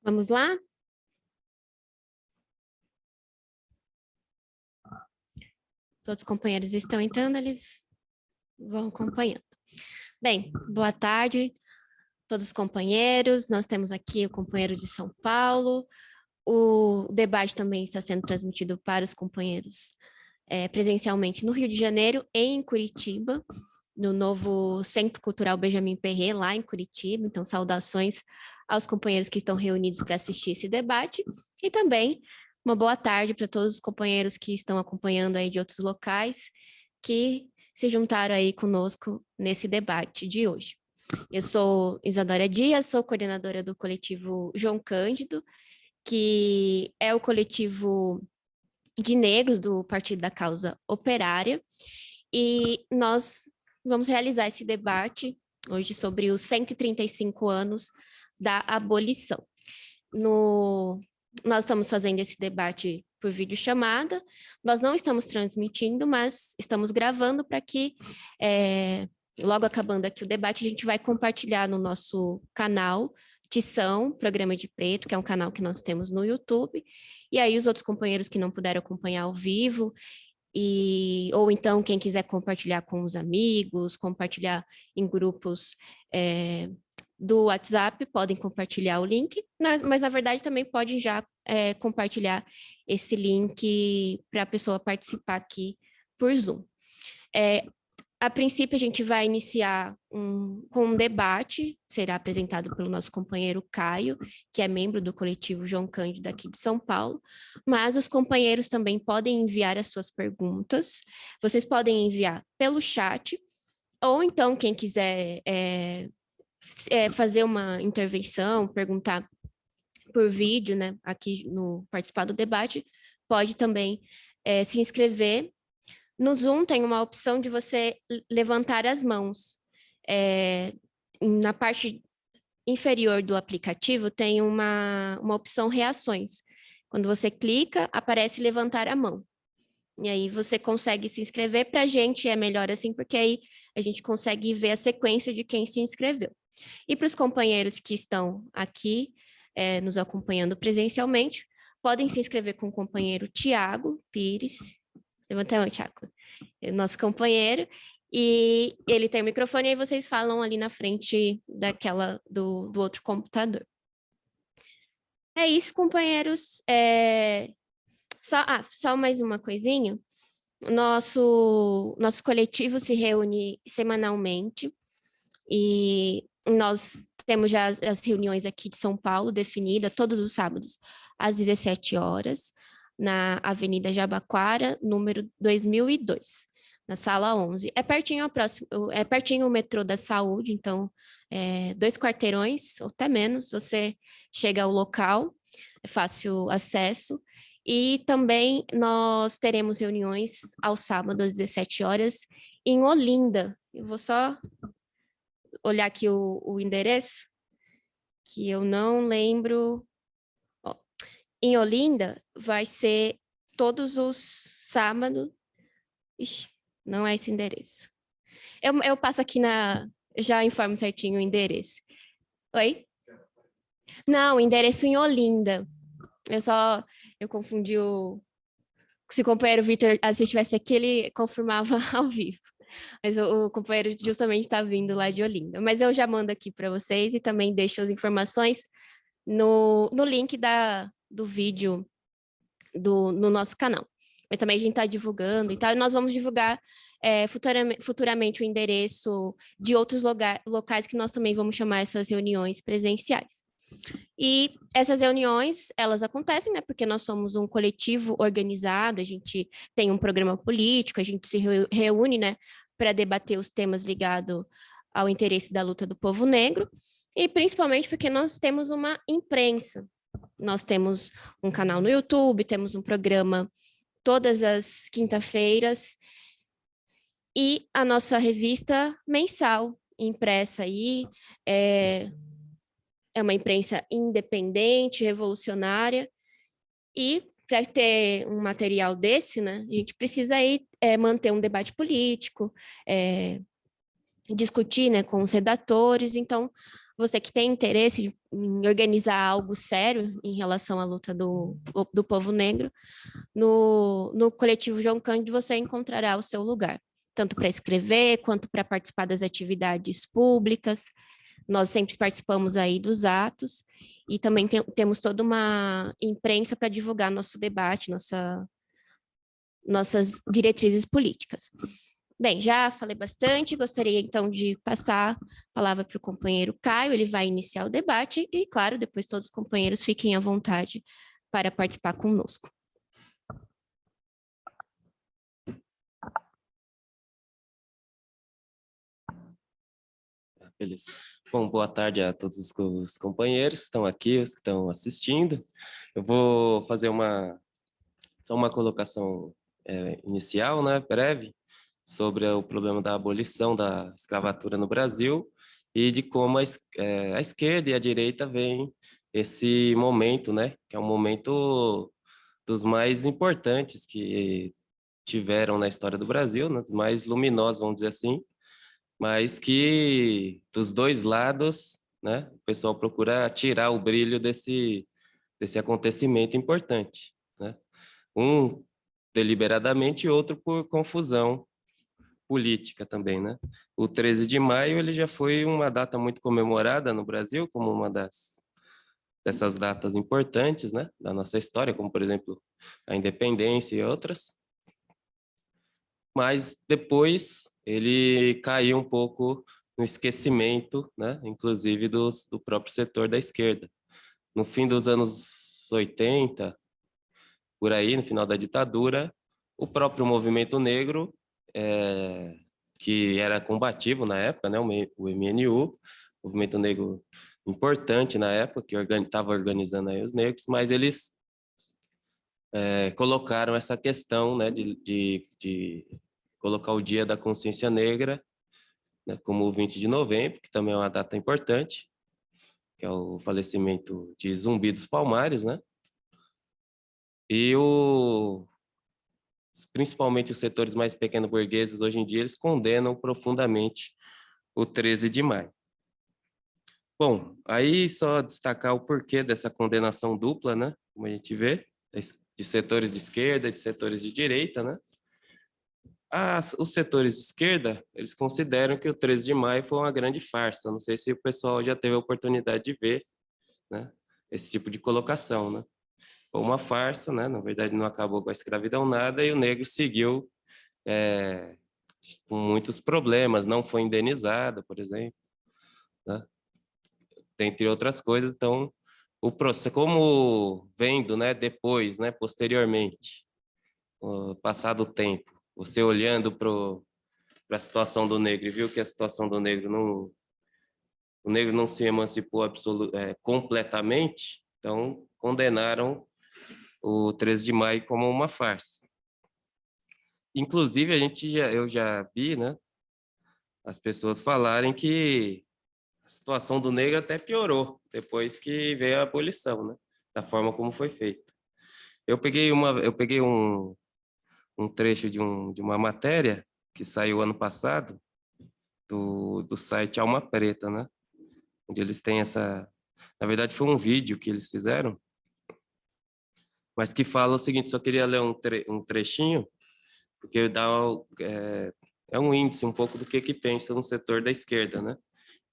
Vamos lá? Os outros companheiros estão entrando, eles vão acompanhando. Bem, boa tarde, todos os companheiros. Nós temos aqui o companheiro de São Paulo. O debate também está sendo transmitido para os companheiros presencialmente no Rio de Janeiro e em Curitiba, no novo Centro Cultural Benjamin Perret, lá em Curitiba. Então, saudações aos companheiros que estão reunidos para assistir esse debate. E também uma boa tarde para todos os companheiros que estão acompanhando aí de outros locais, que se juntaram aí conosco nesse debate de hoje. Eu sou Isadora Dias, sou coordenadora do coletivo João Cândido, que é o coletivo de negros do Partido da Causa Operária, e nós vamos realizar esse debate hoje sobre os 135 anos da abolição. Nós estamos fazendo esse debate por videochamada, nós não estamos transmitindo, mas estamos gravando para que, logo acabando aqui o debate, a gente vai compartilhar no nosso canal Tição, Programa de Preto, que é um canal que nós temos no YouTube, e aí os outros companheiros que não puderam acompanhar ao vivo, ou então quem quiser compartilhar com os amigos, compartilhar em grupos do WhatsApp, podem compartilhar o link, mas na verdade também podem já compartilhar esse link para a pessoa participar aqui por Zoom. A princípio, a gente vai iniciar com um debate, será apresentado pelo nosso companheiro Caio, que é membro do coletivo João Cândido aqui de São Paulo, mas os companheiros também podem enviar as suas perguntas, vocês podem enviar pelo chat, ou então quem quiser fazer uma intervenção, perguntar por vídeo, né, aqui no participar do debate, pode também se inscrever. No Zoom tem uma opção de você levantar as mãos. Na parte inferior do aplicativo tem uma opção reações. Quando você clica, aparece levantar a mão. E aí você consegue se inscrever. Para a gente é melhor assim, porque aí a gente consegue ver a sequência de quem se inscreveu. E para os companheiros que estão aqui nos acompanhando presencialmente, podem se inscrever com o companheiro Tiago Pires. Levanta a mão, Tiago. Nosso companheiro. E ele tem o microfone, e aí vocês falam ali na frente do outro computador. É isso, companheiros. Só mais uma coisinha. Nosso coletivo se reúne semanalmente e nós temos já as reuniões aqui de São Paulo definidas todos os sábados às 17 horas, na Avenida Jabaquara, número 2002, na sala 11. É pertinho o metrô da Saúde, então 2 quarteirões, ou até menos, você chega ao local, é fácil acesso. E também nós teremos reuniões ao sábado às 17 horas em Olinda. Eu vou só olhar aqui o endereço, que eu não lembro. Ó, em Olinda vai ser todos os sábados. Ixi, não é esse endereço. Eu passo aqui já informo certinho o endereço. Oi? Não, endereço em Olinda. Eu confundi se o companheiro Vitor estivesse aqui, ele confirmava ao vivo. Mas o companheiro justamente está vindo lá de Olinda. Mas eu já mando aqui para vocês e também deixo as informações no link do vídeo no nosso canal. Mas também a gente está divulgando e tal, e nós vamos divulgar futuramente o endereço de outros locais que nós também vamos chamar essas reuniões presenciais. E essas reuniões, elas acontecem, né, porque nós somos um coletivo organizado, a gente tem um programa político, a gente se reúne, né, para debater os temas ligados ao interesse da luta do povo negro, e principalmente porque nós temos uma imprensa. Nós temos um canal no YouTube, temos um programa todas as quinta-feiras, e a nossa revista mensal, impressa aí, é uma imprensa independente, revolucionária, e para ter um material desse, né, a gente precisa aí, manter um debate político, discutir, né, com os redatores. Então você que tem interesse em organizar algo sério em relação à luta do povo negro, no coletivo João Cândido você encontrará o seu lugar, tanto para escrever quanto para participar das atividades públicas. Nós sempre participamos aí dos atos e também temos toda uma imprensa para divulgar nosso debate, nossas diretrizes políticas. Bem, já falei bastante, gostaria então de passar a palavra para o companheiro Caio, ele vai iniciar o debate e, claro, depois todos os companheiros fiquem à vontade para participar conosco. Beleza. Bom, boa tarde a todos os companheiros que estão aqui, os que estão assistindo. Eu vou fazer só uma colocação inicial, né, breve, sobre o problema da abolição da escravatura no Brasil e de como a esquerda e a direita veem esse momento, né, que é um momento dos mais importantes que tiveram na história do Brasil, né, dos mais luminosos, vamos dizer assim, mas que dos dois lados, né, o pessoal procura tirar o brilho desse acontecimento importante, né? Um deliberadamente e outro por confusão política também, né? O 13 de maio ele já foi uma data muito comemorada no Brasil como uma dessas datas importantes, né, da nossa história, como por exemplo a independência e outras. Mas depois ele caiu um pouco no esquecimento, né, inclusive do próprio setor da esquerda. No fim dos anos 80, por aí, no final da ditadura, o próprio movimento negro, que era combativo na época, né, o MNU, movimento negro importante na época, que estava organizando aí os negros, mas eles colocaram essa questão, né, de colocar o Dia da Consciência Negra, né, como o 20 de novembro, que também é uma data importante, que é o falecimento de Zumbi dos Palmares, né? E principalmente os setores mais pequenos burgueses, hoje em dia, eles condenam profundamente o 13 de maio. Bom, aí só destacar o porquê dessa condenação dupla, né? Como a gente vê, de setores de esquerda e de setores de direita, né? Os setores de esquerda, eles consideram que o 13 de maio foi uma grande farsa. Não sei se o pessoal já teve a oportunidade de ver, né, esse tipo de colocação, né? Foi uma farsa, né? Na verdade, não acabou com a escravidão nada e o negro seguiu com muitos problemas, não foi indenizado, por exemplo, né? Entre outras coisas. Então, o processo, como vendo, né, depois, né, posteriormente, passado o tempo, você olhando para a situação do negro e viu que a situação do negro o negro não se emancipou completamente, então condenaram o 13 de maio como uma farsa. Inclusive, eu já vi, né, as pessoas falarem que a situação do negro até piorou depois que veio a abolição, né, da forma como foi feita. Eu peguei um trecho de uma matéria que saiu ano passado do site Alma Preta, né, onde eles têm na verdade foi um vídeo que eles fizeram, mas que fala o seguinte, só queria ler um trechinho, porque é um índice um pouco do que pensa no setor da esquerda, né?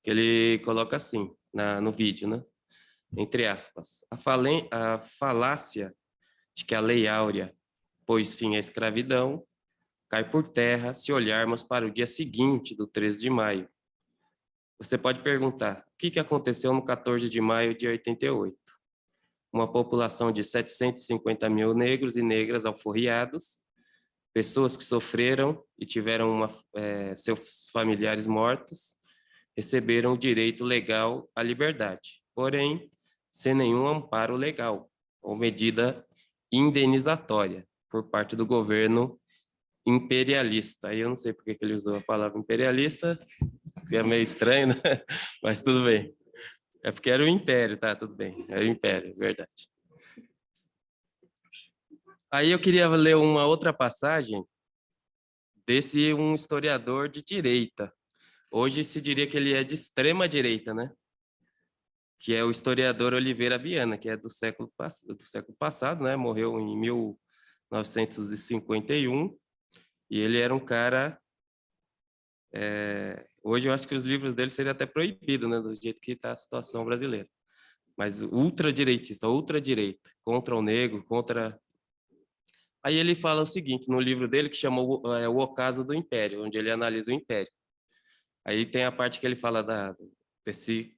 Que ele coloca assim, no vídeo, né? Entre aspas, a falácia de que a Lei Áurea pôs fim à escravidão cai por terra se olharmos para o dia seguinte do 13 de maio. Você pode perguntar, o que aconteceu no 14 de maio de 88? Uma população de 750 mil negros e negras alforriados, pessoas que sofreram e tiveram seus familiares mortos, receberam o direito legal à liberdade, porém, sem nenhum amparo legal ou medida indenizatória por parte do governo imperialista. Aí eu não sei por que ele usou a palavra imperialista, que é meio estranho, né? Mas tudo bem. É porque era o império, tá? Tudo bem. Era o império, verdade. Aí eu queria ler uma outra passagem desse um historiador de direita. Hoje se diria que ele é de extrema direita, né? que é o historiador Oliveira Viana, que é do século passado, né? Morreu em 1951, e ele era um cara... hoje eu acho que os livros dele seriam até proibidos, né? Do jeito que está a situação brasileira. Mas ultradireitista, ultradireita, contra o negro, contra... Aí ele fala o seguinte, no livro dele, que chama O Ocaso do Império, onde ele analisa o Império. Aí tem a parte que ele fala desse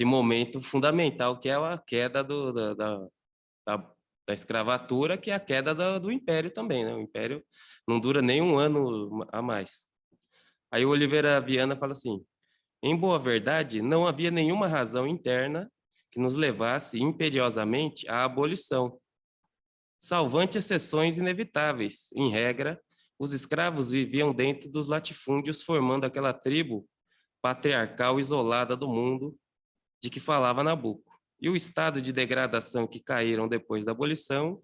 momento fundamental, que é a queda da escravatura, que é a queda do Império também, né? O Império não dura nem um ano a mais. Aí o Oliveira Viana fala assim, em boa verdade, não havia nenhuma razão interna que nos levasse imperiosamente à abolição, salvante exceções inevitáveis. Em regra, os escravos viviam dentro dos latifúndios, formando aquela tribo patriarcal isolada do mundo de que falava Nabucco. E o estado de degradação que caíram depois da abolição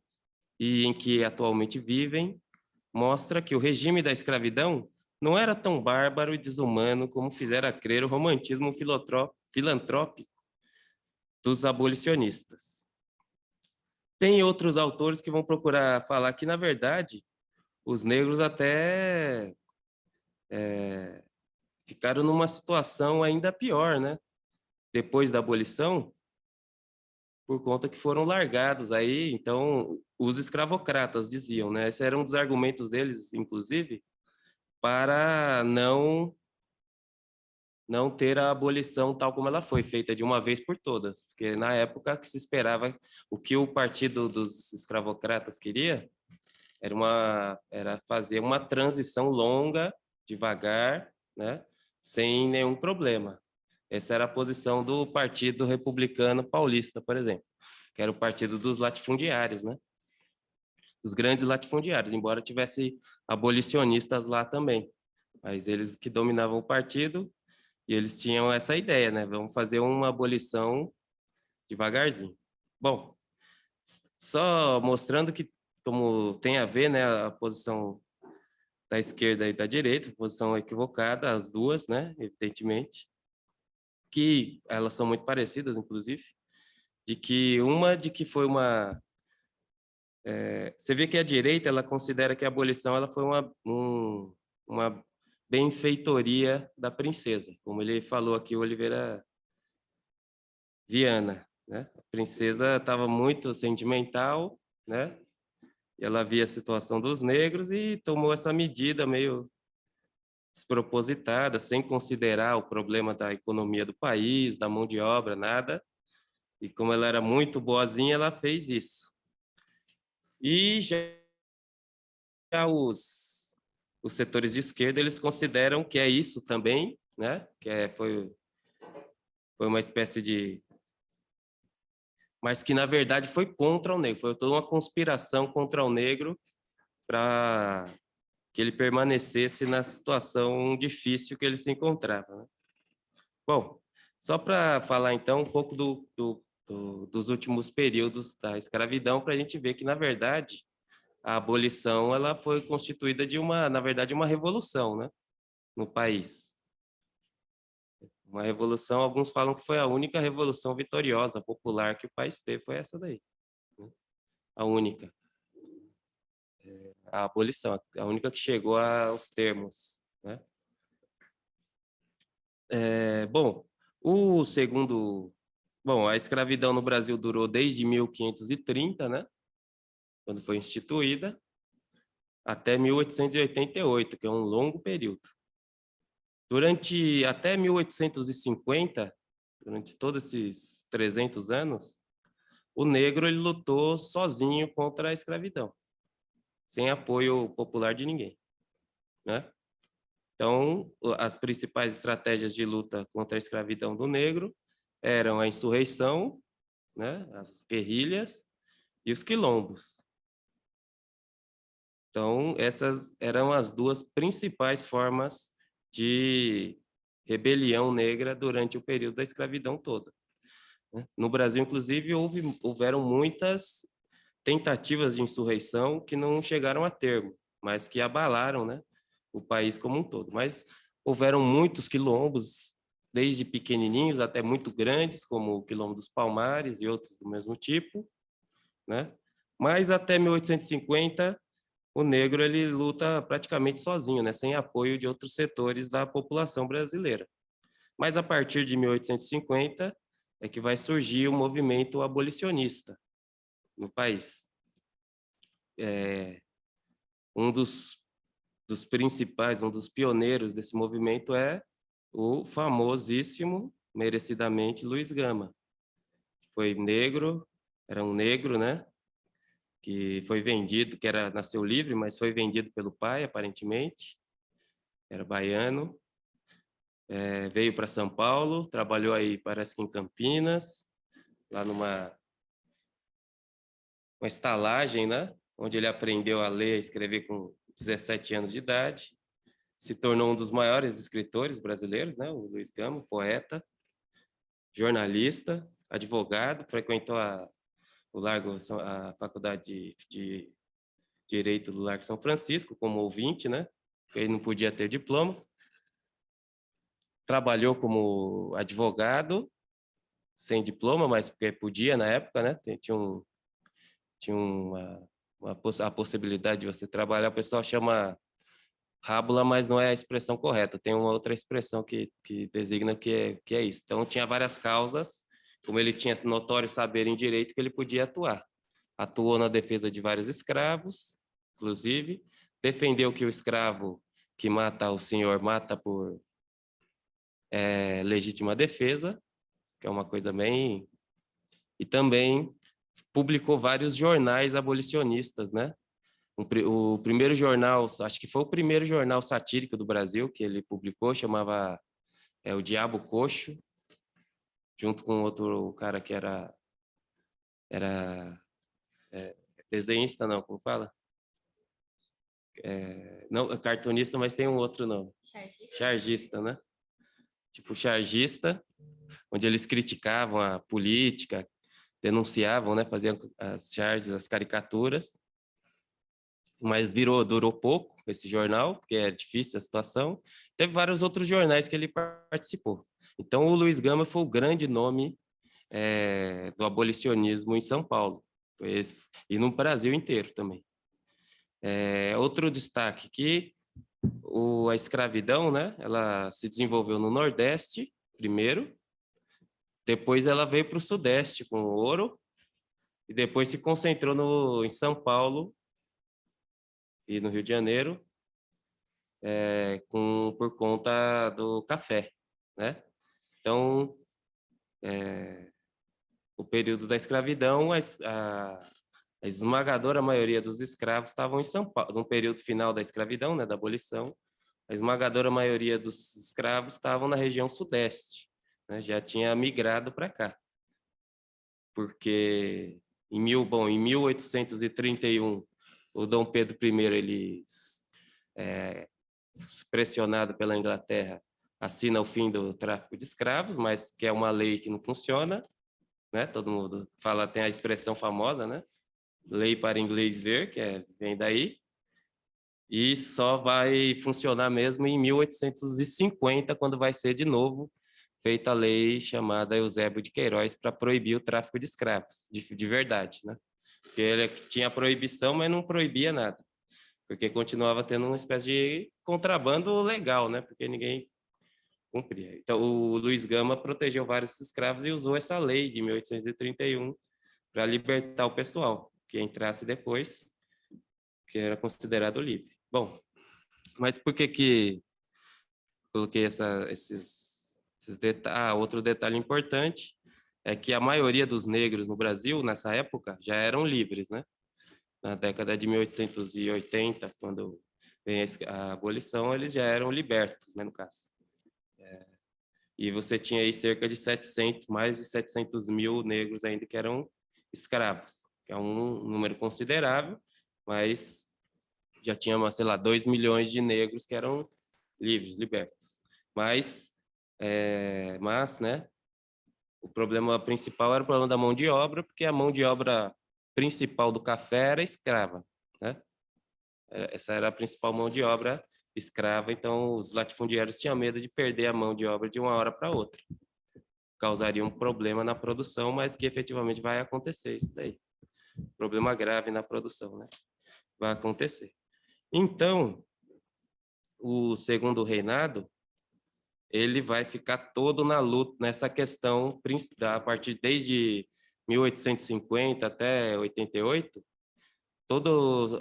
e em que atualmente vivem mostra que o regime da escravidão não era tão bárbaro e desumano como fizera crer o romantismo filantrópico dos abolicionistas. Tem outros autores que vão procurar falar que, na verdade, os negros até ficaram numa situação ainda pior, né? Depois da abolição, por conta que foram largados aí, então os escravocratas diziam, né? Esse era um dos argumentos deles, inclusive, para não ter a abolição tal como ela foi, feita de uma vez por todas, porque na época que se esperava, o que o Partido dos Escravocratas queria era fazer uma transição longa, devagar, né, sem nenhum problema. Essa era a posição do Partido Republicano Paulista, por exemplo, que era o partido dos latifundiários, né? Dos grandes latifundiários, embora tivesse abolicionistas lá também. Mas eles que dominavam o partido, e eles tinham essa ideia, né? Vamos fazer uma abolição devagarzinho. Bom, só mostrando que como tem a ver, né, a posição da esquerda e da direita, posição equivocada, as duas, né, evidentemente, que elas são muito parecidas, inclusive, de que foi uma... você vê que a direita, ela considera que a abolição ela foi uma benfeitoria da princesa, como ele falou aqui, o Oliveira Viana, né? A princesa estava muito sentimental, né? E ela via a situação dos negros e tomou essa medida meio despropositada, sem considerar o problema da economia do país, da mão de obra, nada. E como ela era muito boazinha, ela fez isso. E já os setores de esquerda, eles consideram que é isso também, né? Foi uma espécie de... Mas que, na verdade, foi contra o negro. Foi toda uma conspiração contra o negro para que ele permanecesse na situação difícil que ele se encontrava, né? Bom, só para falar, então, um pouco dos últimos períodos da escravidão, para a gente ver que, na verdade, a abolição ela foi constituída na verdade, uma revolução, né, no país. Uma revolução, alguns falam que foi a única revolução vitoriosa, popular que o país teve, foi essa daí, né? A única. A abolição, a única que chegou aos termos, né? Bom, a escravidão no Brasil durou desde 1530, né, quando foi instituída, até 1888, que é um longo período. Até 1850, durante todos esses 300 anos, o negro ele lutou sozinho contra a escravidão, sem apoio popular de ninguém, né? Então, as principais estratégias de luta contra a escravidão do negro eram a insurreição, né, as guerrilhas e os quilombos. Então, essas eram as duas principais formas de rebelião negra durante o período da escravidão toda, né? No Brasil, inclusive, houveram muitas tentativas de insurreição que não chegaram a termo, mas que abalaram, né, o país como um todo. Mas houveram muitos quilombos, desde pequenininhos até muito grandes, como o Quilombo dos Palmares e outros do mesmo tipo, né? Mas até 1850, o negro ele luta praticamente sozinho, né? Sem apoio de outros setores da população brasileira. Mas a partir de 1850 é que vai surgir o movimento abolicionista no país. Um dos principais, um dos pioneiros desse movimento é o famosíssimo, merecidamente, Luiz Gama. Foi negro, era um negro, né? Que foi vendido, nasceu livre, mas foi vendido pelo pai, aparentemente. Era baiano. Veio para São Paulo, trabalhou aí, parece que em Campinas, lá numa estalagem, né? Onde ele aprendeu a ler e escrever com 17 anos de idade. Se tornou um dos maiores escritores brasileiros, né? O Luiz Gama, poeta, jornalista, advogado, frequentou a Faculdade de Direito do Largo São Francisco como ouvinte, né? Ele não podia ter diploma. Trabalhou como advogado, sem diploma, mas porque podia na época, né? Tinha a possibilidade de você trabalhar. O pessoal chama rábula, mas não é a expressão correta. Tem uma outra expressão que designa que é isso. Então, tinha várias causas, como ele tinha notório saber em direito, que ele podia atuar. Atuou na defesa de vários escravos, inclusive, defendeu que o escravo que mata o senhor mata por legítima defesa, que é uma coisa bem... E também publicou vários jornais abolicionistas, né? O primeiro jornal, acho que foi o primeiro jornal satírico do Brasil que ele publicou, chamava O Diabo Coxo, junto com outro cara que era desenhista, não, como fala? Não, cartunista, mas tem um outro nome. Chargista, né? Tipo chargista, onde eles criticavam a política, denunciavam, né? Faziam as charges, as caricaturas. Mas durou pouco esse jornal, porque é difícil a situação. Teve vários outros jornais que ele participou. Então, o Luiz Gama foi o grande nome do abolicionismo em São Paulo, e no Brasil inteiro também. Outro destaque que a escravidão, né, ela se desenvolveu no Nordeste primeiro, depois ela veio para o Sudeste com o ouro, e depois se concentrou em São Paulo e no Rio de Janeiro, por conta do café, né? Então, o período da escravidão, a esmagadora maioria dos escravos estavam em São Paulo. No período final da escravidão, né, da abolição, a esmagadora maioria dos escravos estavam na região sudeste, né? Já tinha migrado para cá. Porque em 1831, o Dom Pedro I, ele pressionado pela Inglaterra, assina o fim do tráfico de escravos, mas que é uma lei que não funciona, né? Todo mundo fala, tem a expressão famosa, né? Lei para inglês ver, vem daí, e só vai funcionar mesmo em 1850, quando vai ser de novo feita a lei chamada Eusébio de Queiroz para proibir o tráfico de escravos, de verdade, né? Porque ele tinha proibição, mas não proibia nada, porque continuava tendo uma espécie de contrabando legal, né? Porque ninguém cumpria. Então, o Luiz Gama protegeu vários escravos e usou essa lei de 1831 para libertar o pessoal que entrasse depois, que era considerado livre. Bom, mas por que coloquei esses detalhes? Outro detalhe importante é que a maioria dos negros no Brasil, nessa época, já eram livres, né? Na década de 1880, quando vem a abolição, eles já eram libertos, né, no caso. E você tinha aí cerca de mais de 700 mil negros ainda que eram escravos, que é um número considerável, mas já tinha, sei lá, 2 milhões de negros que eram livres, libertos. Mas, né, o problema principal era o problema da mão de obra, porque a mão de obra principal do café era escrava, né? Essa era a principal mão de obra escrava, então os latifundiários tinham medo de perder a mão de obra de uma hora para outra. Causaria um problema na produção, mas que efetivamente vai acontecer isso daí. Problema grave na produção, né? Vai acontecer. Então, o segundo reinado, ele vai ficar todo na luta, nessa questão, a partir desde 1850 até 88, todos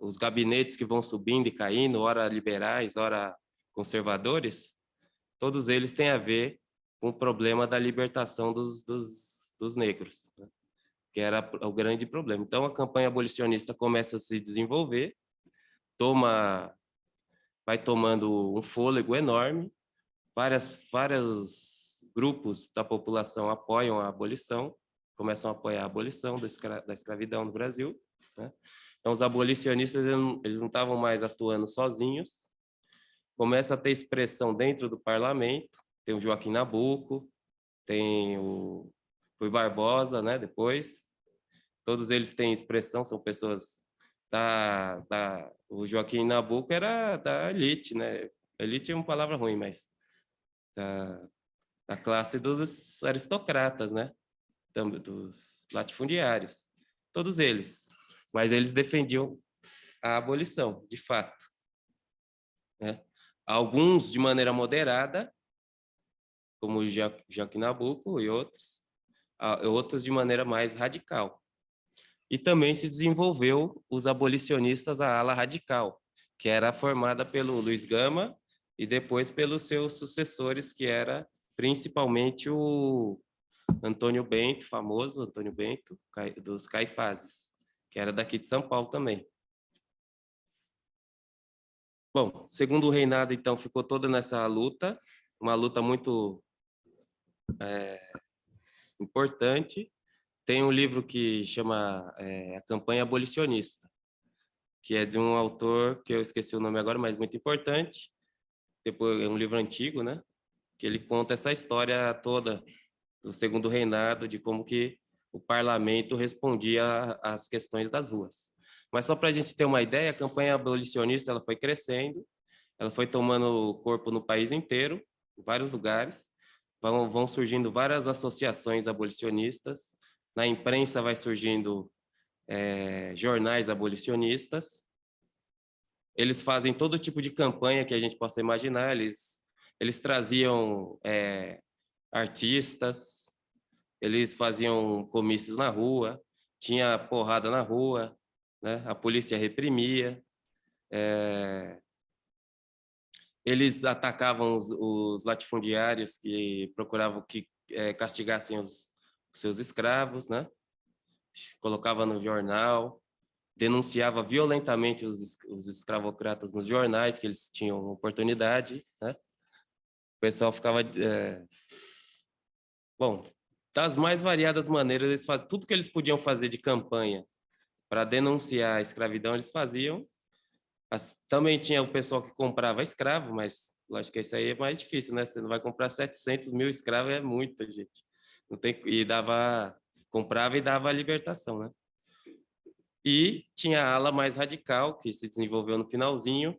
os gabinetes que vão subindo e caindo, ora liberais, ora conservadores, todos eles têm a ver com o problema da libertação dos negros, né? Que era o grande problema. Então, a campanha abolicionista começa a se desenvolver, vai tomando um fôlego enorme, vários grupos da população apoiam a abolição, começam a apoiar a abolição da escravidão no Brasil, né? Então, os abolicionistas eles não estavam mais atuando sozinhos, começa a ter expressão dentro do parlamento, tem o Joaquim Nabuco, tem o Rui Barbosa, né, depois, todos eles têm expressão, são pessoas o Joaquim Nabuco era da elite, né, elite é uma palavra ruim, mas da classe dos aristocratas, né, dos latifundiários, todos eles, mas eles defendiam a abolição, de fato, né? Alguns de maneira moderada, como o Joaquim Nabuco e outros de maneira mais radical. E também se desenvolveu os abolicionistas, a ala radical, que era formada pelo Luiz Gama e depois pelos seus sucessores, que era principalmente o Antônio Bento, famoso Antônio Bento, dos Caifazes, que era daqui de São Paulo também. Bom, segundo o reinado, então, ficou toda nessa luta, uma luta muito importante. Tem um livro que chama A Campanha Abolicionista, que é de um autor, que eu esqueci o nome agora, mas muito importante. Depois, é um livro antigo, né? Que ele conta essa história toda do segundo reinado, de como que o parlamento respondia às questões das ruas. Mas só para a gente ter uma ideia, a campanha abolicionista ela foi crescendo, ela foi tomando corpo no país inteiro, em vários lugares, vão surgindo várias associações abolicionistas, na imprensa vai surgindo jornais abolicionistas, eles fazem todo tipo de campanha que a gente possa imaginar, eles traziam artistas, eles faziam comícios na rua, tinha porrada na rua, né? A polícia reprimia, eles atacavam os latifundiários que procuravam que castigassem os seus escravos, né? Colocava no jornal, denunciava violentamente os escravocratas nos jornais, que eles tinham oportunidade, né? O pessoal ficava... Bom, das mais variadas maneiras, eles faziam tudo que eles podiam fazer de campanha para denunciar a escravidão, eles faziam. Também tinha o pessoal que comprava escravo, mas lógico que isso aí é mais difícil, né? Você não vai comprar 700 mil escravos, é muita gente. Não tem, comprava e dava a libertação, né? E tinha a ala mais radical, que se desenvolveu no finalzinho,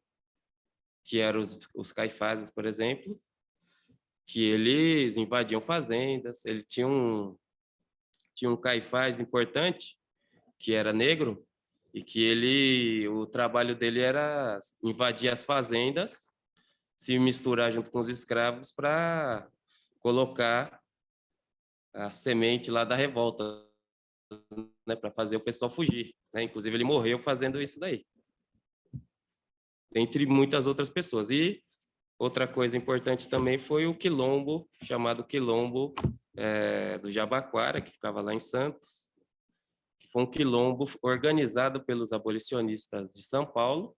que eram os Caifazes, por exemplo, que eles invadiam fazendas. Ele tinha um Caifás importante, que era negro, e que o trabalho dele era invadir as fazendas, se misturar junto com os escravos para colocar a semente lá da revolta, né, para fazer o pessoal fugir, né? Inclusive ele morreu fazendo isso daí, entre muitas outras pessoas. E outra coisa importante também foi o quilombo, chamado Quilombo do Jabaquara, que ficava lá em Santos, que foi um quilombo organizado pelos abolicionistas de São Paulo.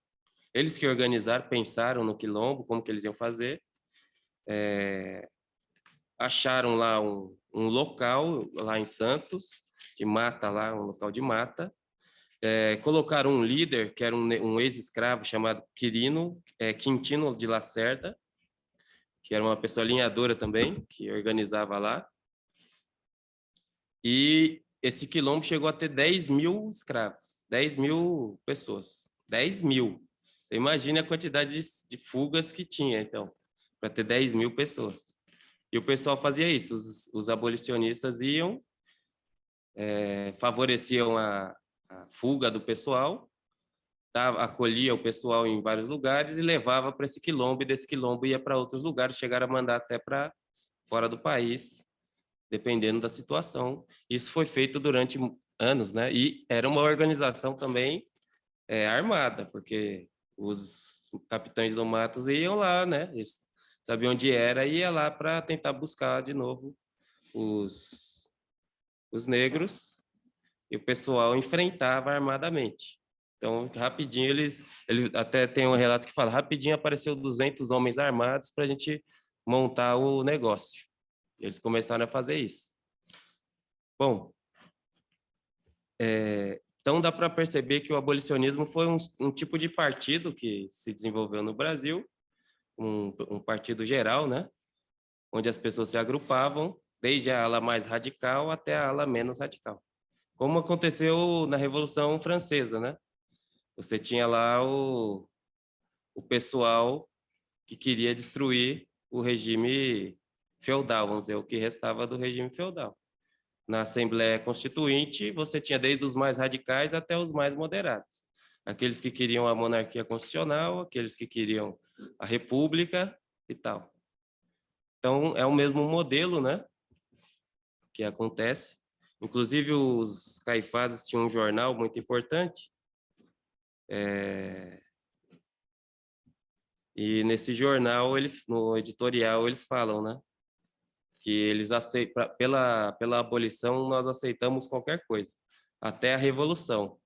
Eles que organizaram, pensaram no quilombo, como que eles iam fazer. Acharam lá um local, lá em Santos, de mata lá, um local de mata. Colocaram um líder, que era um ex-escravo chamado Quintino de Lacerda, que era uma pessoa alinhadora também, que organizava lá. E esse quilombo chegou a ter 10 mil escravos, 10 mil pessoas, 10 mil. Você imagina a quantidade de fugas que tinha, então, para ter 10 mil pessoas. E o pessoal fazia isso, os abolicionistas iam, favoreciam a fuga do pessoal, acolhia o pessoal em vários lugares e levava para esse quilombo, e desse quilombo ia para outros lugares, chegaram a mandar até para fora do país, dependendo da situação. Isso foi feito durante anos, né? E era uma organização também armada, porque os capitães do Matos iam lá, né? Eles sabiam onde era e ia lá para tentar buscar de novo os negros, e o pessoal enfrentava armadamente. Então, rapidinho, eles até tem um relato que fala, rapidinho apareceu 200 homens armados para a gente montar o negócio. Eles começaram a fazer isso. Bom, então dá para perceber que o abolicionismo foi um tipo de partido que se desenvolveu no Brasil, um partido geral, né? Onde as pessoas se agrupavam, desde a ala mais radical até a ala menos radical. Como aconteceu na Revolução Francesa, né? Você tinha lá o pessoal que queria destruir o regime feudal, vamos dizer, o que restava do regime feudal. Na Assembleia Constituinte, você tinha desde os mais radicais até os mais moderados. Aqueles que queriam a monarquia constitucional, aqueles que queriam a república e tal. Então, é o mesmo modelo, né, que acontece. Inclusive, os Caifases tinham um jornal muito importante, e nesse jornal, no editorial, eles falam, né, que eles aceitam, pela abolição, nós aceitamos qualquer coisa, até a revolução.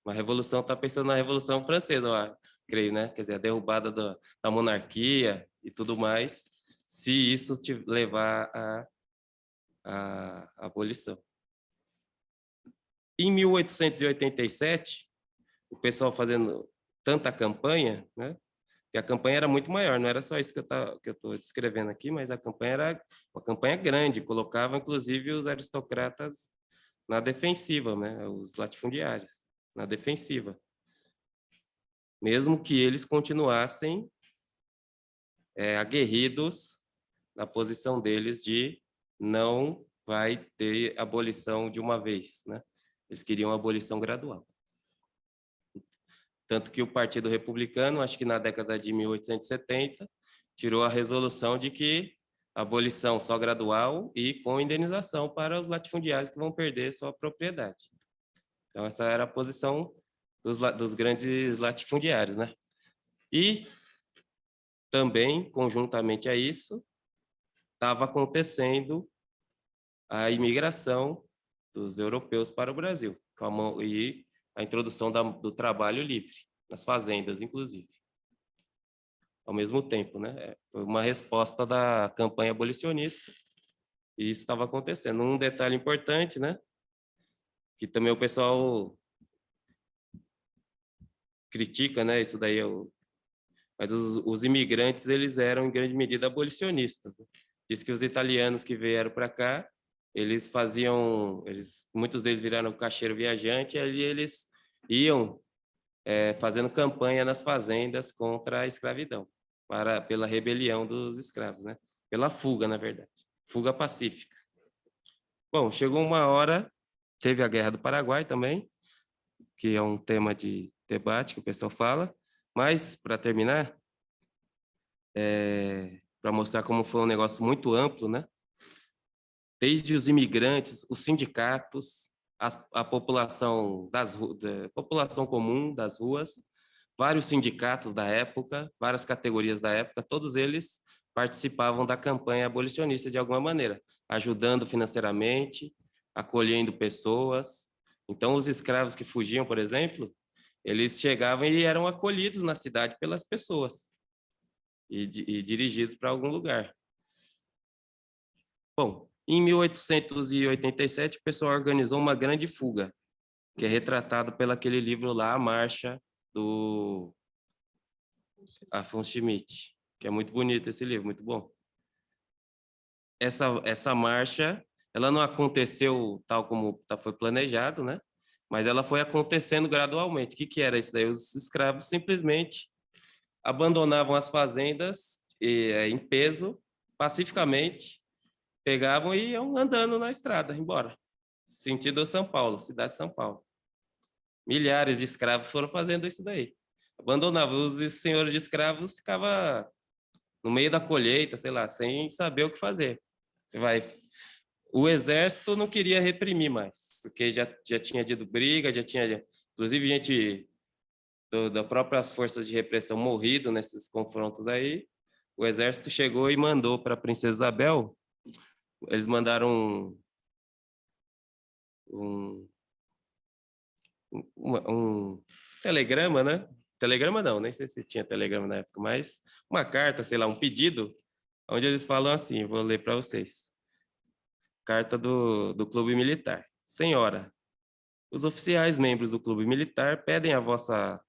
A revolução está pensando na Revolução Francesa, eu creio, né? Quer dizer, a derrubada da monarquia e tudo mais, se isso te levar à abolição. Em 1887, o pessoal fazendo tanta campanha, né? E a campanha era muito maior, não era só isso que eu estou descrevendo aqui, mas a campanha era uma campanha grande, colocava inclusive os aristocratas na defensiva, né? Os latifundiários na defensiva, mesmo que eles continuassem aguerridos na posição deles de não vai ter abolição de uma vez, né? Eles queriam abolição gradual. Tanto que o Partido Republicano, acho que na década de 1870, tirou a resolução de que abolição só gradual e com indenização para os latifundiários que vão perder sua propriedade. Então, essa era a posição dos grandes latifundiários, né? E também, conjuntamente a isso, estava acontecendo a imigração dos europeus para o Brasil, e a introdução do trabalho livre, nas fazendas, inclusive. Ao mesmo tempo, né? Foi uma resposta da campanha abolicionista, e isso estava acontecendo. Um detalhe importante, né? Que também o pessoal critica, né? Isso daí, mas os imigrantes, eles eram, em grande medida, abolicionistas. Diz que os italianos que vieram para cá, muitos deles viraram caixeiro viajante, e ali eles iam fazendo campanha nas fazendas contra a escravidão, pela rebelião dos escravos, né? Pela fuga, na verdade. Fuga pacífica. Bom, chegou uma hora, teve a Guerra do Paraguai também, que é um tema de debate que o pessoal fala, mas, para terminar, para mostrar como foi um negócio muito amplo, né? Desde os imigrantes, os sindicatos, a população da população comum das ruas, vários sindicatos da época, várias categorias da época, todos eles participavam da campanha abolicionista de alguma maneira, ajudando financeiramente, acolhendo pessoas. Então, os escravos que fugiam, por exemplo, eles chegavam e eram acolhidos na cidade pelas pessoas e dirigidos para algum lugar. Bom, em 1887, o pessoal organizou uma grande fuga, que é retratado pelaquele livro lá, A Marcha, do Afonso Schmidt, que é muito bonito esse livro, muito bom. Essa marcha, ela não aconteceu tal como foi planejado, né? mas ela foi acontecendo gradualmente. O que era isso daí? Os escravos simplesmente abandonavam as fazendas em peso, pacificamente, pegavam e iam andando na estrada, embora, sentido São Paulo, cidade de São Paulo. Milhares de escravos foram fazendo isso daí. Abandonavam, os senhores de escravos ficavam no meio da colheita, sei lá, sem saber o que fazer. Você vai... O exército não queria reprimir mais, porque já tinha tido briga, já tinha, inclusive, gente das próprias forças de repressão morrido nesses confrontos aí. O exército chegou e mandou para a Princesa Isabel, eles mandaram um telegrama, né? Telegrama não, nem sei se tinha telegrama na época, mas uma carta, sei lá, um pedido, onde eles falam assim, vou ler para vocês. Carta do Clube Militar. Senhora, os oficiais membros do Clube Militar pedem a Vossa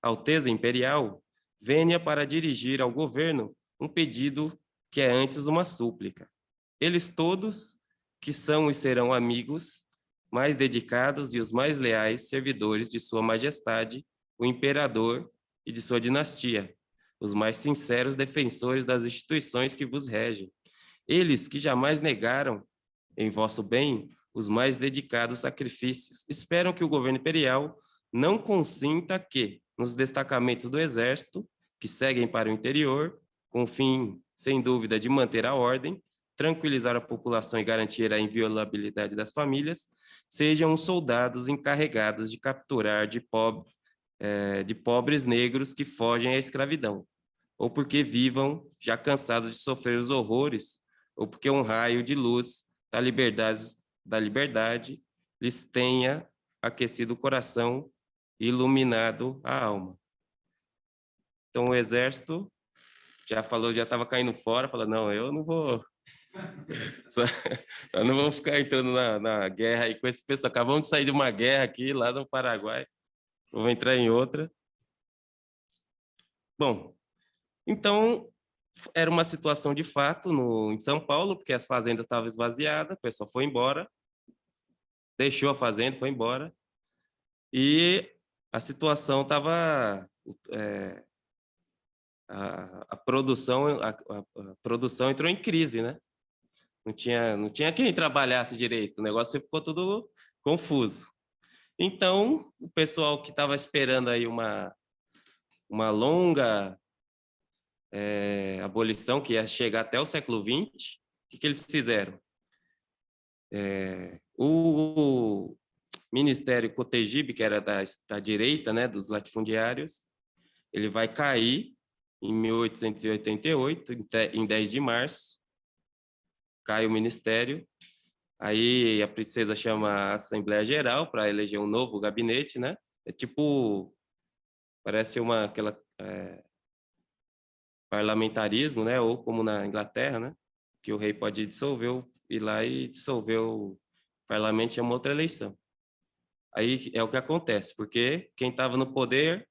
Alteza Imperial venha para dirigir ao governo um pedido que é antes uma súplica. Eles todos, que são e serão amigos, mais dedicados e os mais leais servidores de Sua Majestade, o Imperador e de sua dinastia, os mais sinceros defensores das instituições que vos regem. Eles que jamais negaram, em vosso bem, os mais dedicados sacrifícios, esperam que o governo imperial não consinta que, nos destacamentos do Exército, que seguem para o interior, com o fim, sem dúvida, de manter a ordem, tranquilizar a população e garantir a inviolabilidade das famílias, sejam os soldados encarregados de capturar de pobres negros que fogem à escravidão, ou porque vivam já cansados de sofrer os horrores, ou porque um raio de luz da liberdade lhes tenha aquecido o coração e iluminado a alma. Então o exército já falou, já estava caindo fora, falou, não, eu não vou... Eu não vou ficar entrando na guerra aí com esse pessoal. Acabamos de sair de uma guerra aqui, lá no Paraguai. Vou entrar em outra. Bom, então, era uma situação de fato em São Paulo, porque as fazendas estavam esvaziadas, o pessoal foi embora, deixou a fazenda, foi embora, e a situação estava... a produção entrou em crise, né? Não tinha quem trabalhasse direito, o negócio ficou tudo confuso. Então, o pessoal que estava esperando aí uma longa abolição, que ia chegar até o século XX, o que eles fizeram? O Ministério Cotegipe, que era da direita, né, dos latifundiários, ele vai cair em 1888, em 10 de março, cai o ministério, aí a princesa chama a Assembleia Geral para eleger um novo gabinete, né? É tipo, parece aquela parlamentarismo, né? Ou como na Inglaterra, né? Que o rei pode ir lá e dissolver o parlamento, chama outra eleição. Aí é o que acontece, porque quem estava no poder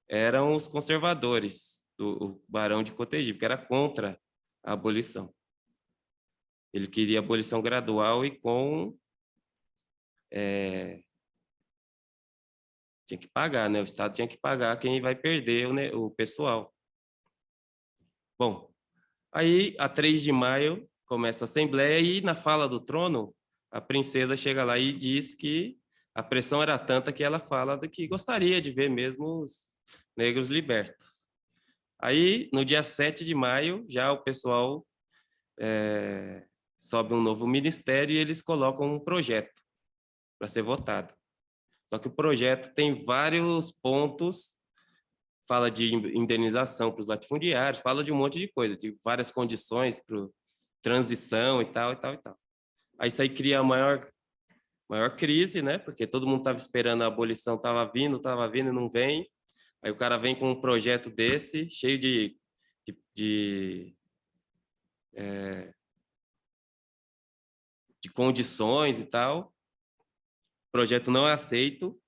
eram os conservadores, do Barão de Cotegipe, que era contra a abolição. Ele queria abolição gradual e tinha que pagar, né? O Estado tinha que pagar quem vai perder o pessoal. Bom, aí, a 3 de maio, começa a Assembleia e, na fala do trono, a princesa chega lá e diz que a pressão era tanta que ela fala de que gostaria de ver mesmo os negros libertos. Aí, no dia 7 de maio, já o pessoal sobe um novo ministério e eles colocam um projeto para ser votado. Só que o projeto tem vários pontos, fala de indenização para os latifundiários, fala de um monte de coisa, de várias condições para transição e tal, e tal, e tal. Aí isso aí cria a maior crise, né? Porque todo mundo estava esperando a abolição, estava vindo e não vem. Aí o cara vem com um projeto desse, cheio de condições e tal. O projeto não é aceito,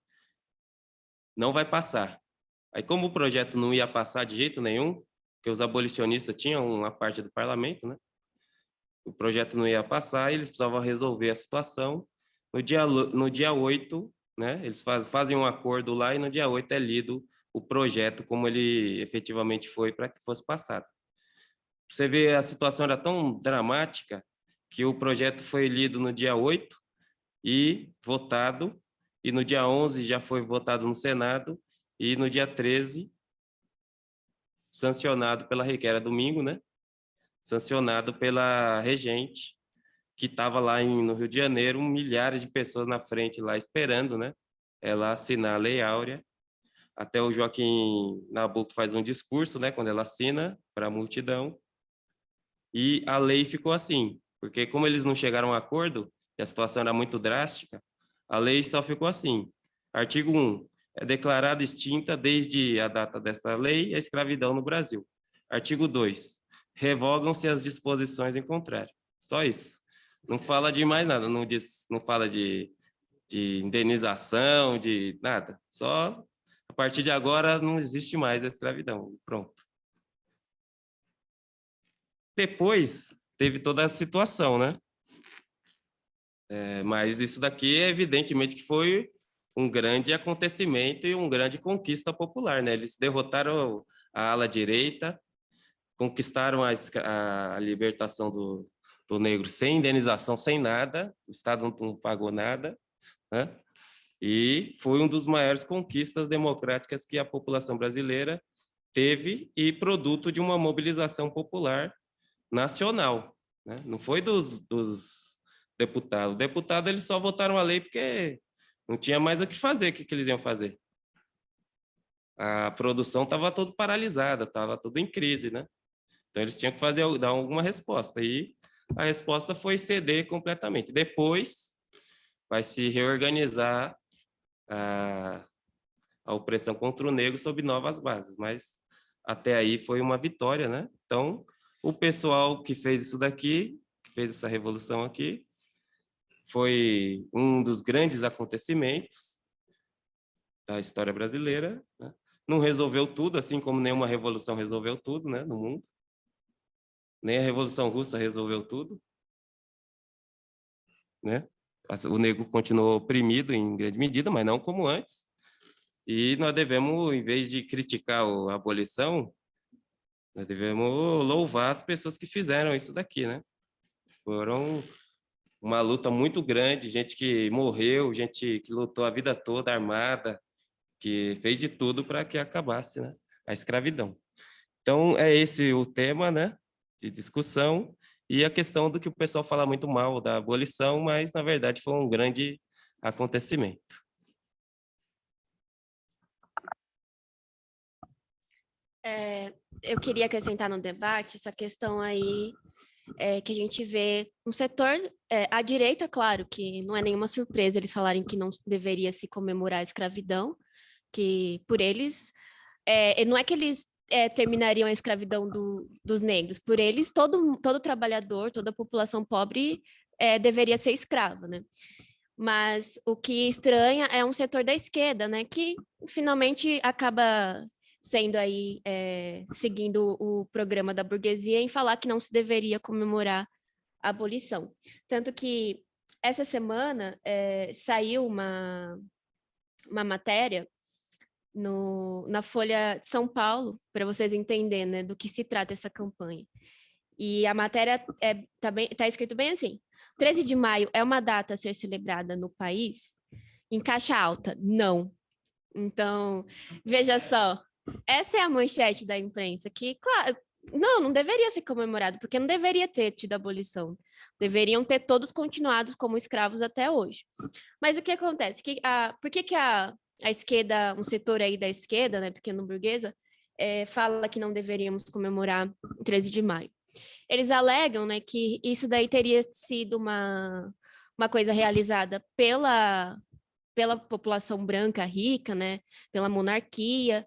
não vai passar. Aí, como o projeto não ia passar de jeito nenhum, porque os abolicionistas tinham uma parte do parlamento, né? O projeto não ia passar, eles precisavam resolver a situação. No dia 8, né? Eles fazem um acordo lá e no dia 8 é lido o projeto como ele efetivamente foi para que fosse passado. Você vê, a situação era tão dramática que o projeto foi lido no dia 8 e votado, e no dia 11 já foi votado no Senado, e no dia 13, sancionado pela, que era domingo, né? Sancionado pela regente, que estava lá no Rio de Janeiro, milhares de pessoas na frente lá esperando, né? Ela assinar a Lei Áurea. Até o Joaquim Nabuco faz um discurso, né? Quando ela assina para a multidão. E a lei ficou assim, porque como eles não chegaram a um acordo, e a situação era muito drástica, a lei só ficou assim. Artigo 1. É declarada extinta desde a data desta lei a escravidão no Brasil. Artigo 2. Revogam-se as disposições em contrário. Só isso. Não fala de mais nada, não, não fala de indenização, de nada. Só, a partir de agora, não existe mais a escravidão. Pronto. Depois, teve toda a situação, né? Mas isso daqui, evidentemente, que foi um grande acontecimento e uma grande conquista popular, né? Eles derrotaram a ala direita, conquistaram a libertação do negro sem indenização, sem nada, o Estado não pagou nada, né? E foi um dos maiores conquistas democráticas que a população brasileira teve e produto de uma mobilização popular nacional, né? Não foi dos deputados. Os deputados, eles só votaram a lei porque não tinha mais o que fazer. O que eles iam fazer? A produção estava toda paralisada, estava tudo em crise, né? Então, eles tinham que dar alguma resposta. E a resposta foi ceder completamente. Depois, vai se reorganizar a opressão contra o negro sob novas bases. Mas, até aí, foi uma vitória, né? Então, o pessoal que fez isso daqui, que fez essa revolução aqui, foi um dos grandes acontecimentos da história brasileira, né? Não resolveu tudo, assim como nenhuma revolução resolveu tudo, né, no mundo. Nem a Revolução Russa resolveu tudo, né? O negro continuou oprimido em grande medida, mas não como antes. E nós devemos, em vez de criticar a abolição, nós devemos louvar as pessoas que fizeram isso daqui, né? Foram uma luta muito grande, gente que morreu, gente que lutou a vida toda armada, que fez de tudo para que acabasse, né, a escravidão. Então, é esse o tema, né, de discussão, e a questão do que o pessoal fala muito mal da abolição, mas, na verdade, foi um grande acontecimento. Eu queria acrescentar no debate essa questão aí que a gente vê um setor, à direita, claro, que não é nenhuma surpresa eles falarem que não deveria se comemorar a escravidão, que por eles, não é que eles terminariam a escravidão dos negros, por eles todo trabalhador, toda a população pobre deveria ser escrava, né? Mas o que estranha é um setor da esquerda, né, que finalmente acaba sendo aí, seguindo o programa da burguesia em falar que não se deveria comemorar a abolição. Tanto que essa semana saiu uma matéria na Folha de São Paulo, para vocês entenderem, né, do que se trata essa campanha. E a matéria tá escrito bem assim: 13 de maio é uma data a ser celebrada no país? Em caixa alta, não. Então, veja só, essa é a manchete da imprensa, que, claro, não deveria ser comemorado, porque não deveria ter tido abolição. Deveriam ter todos continuado como escravos até hoje. Mas o que acontece? Por que a esquerda, um setor aí da esquerda, né, pequeno burguesa, fala que não deveríamos comemorar o 13 de maio? Eles alegam, né, que isso daí teria sido uma coisa realizada pela população branca rica, né, pela monarquia,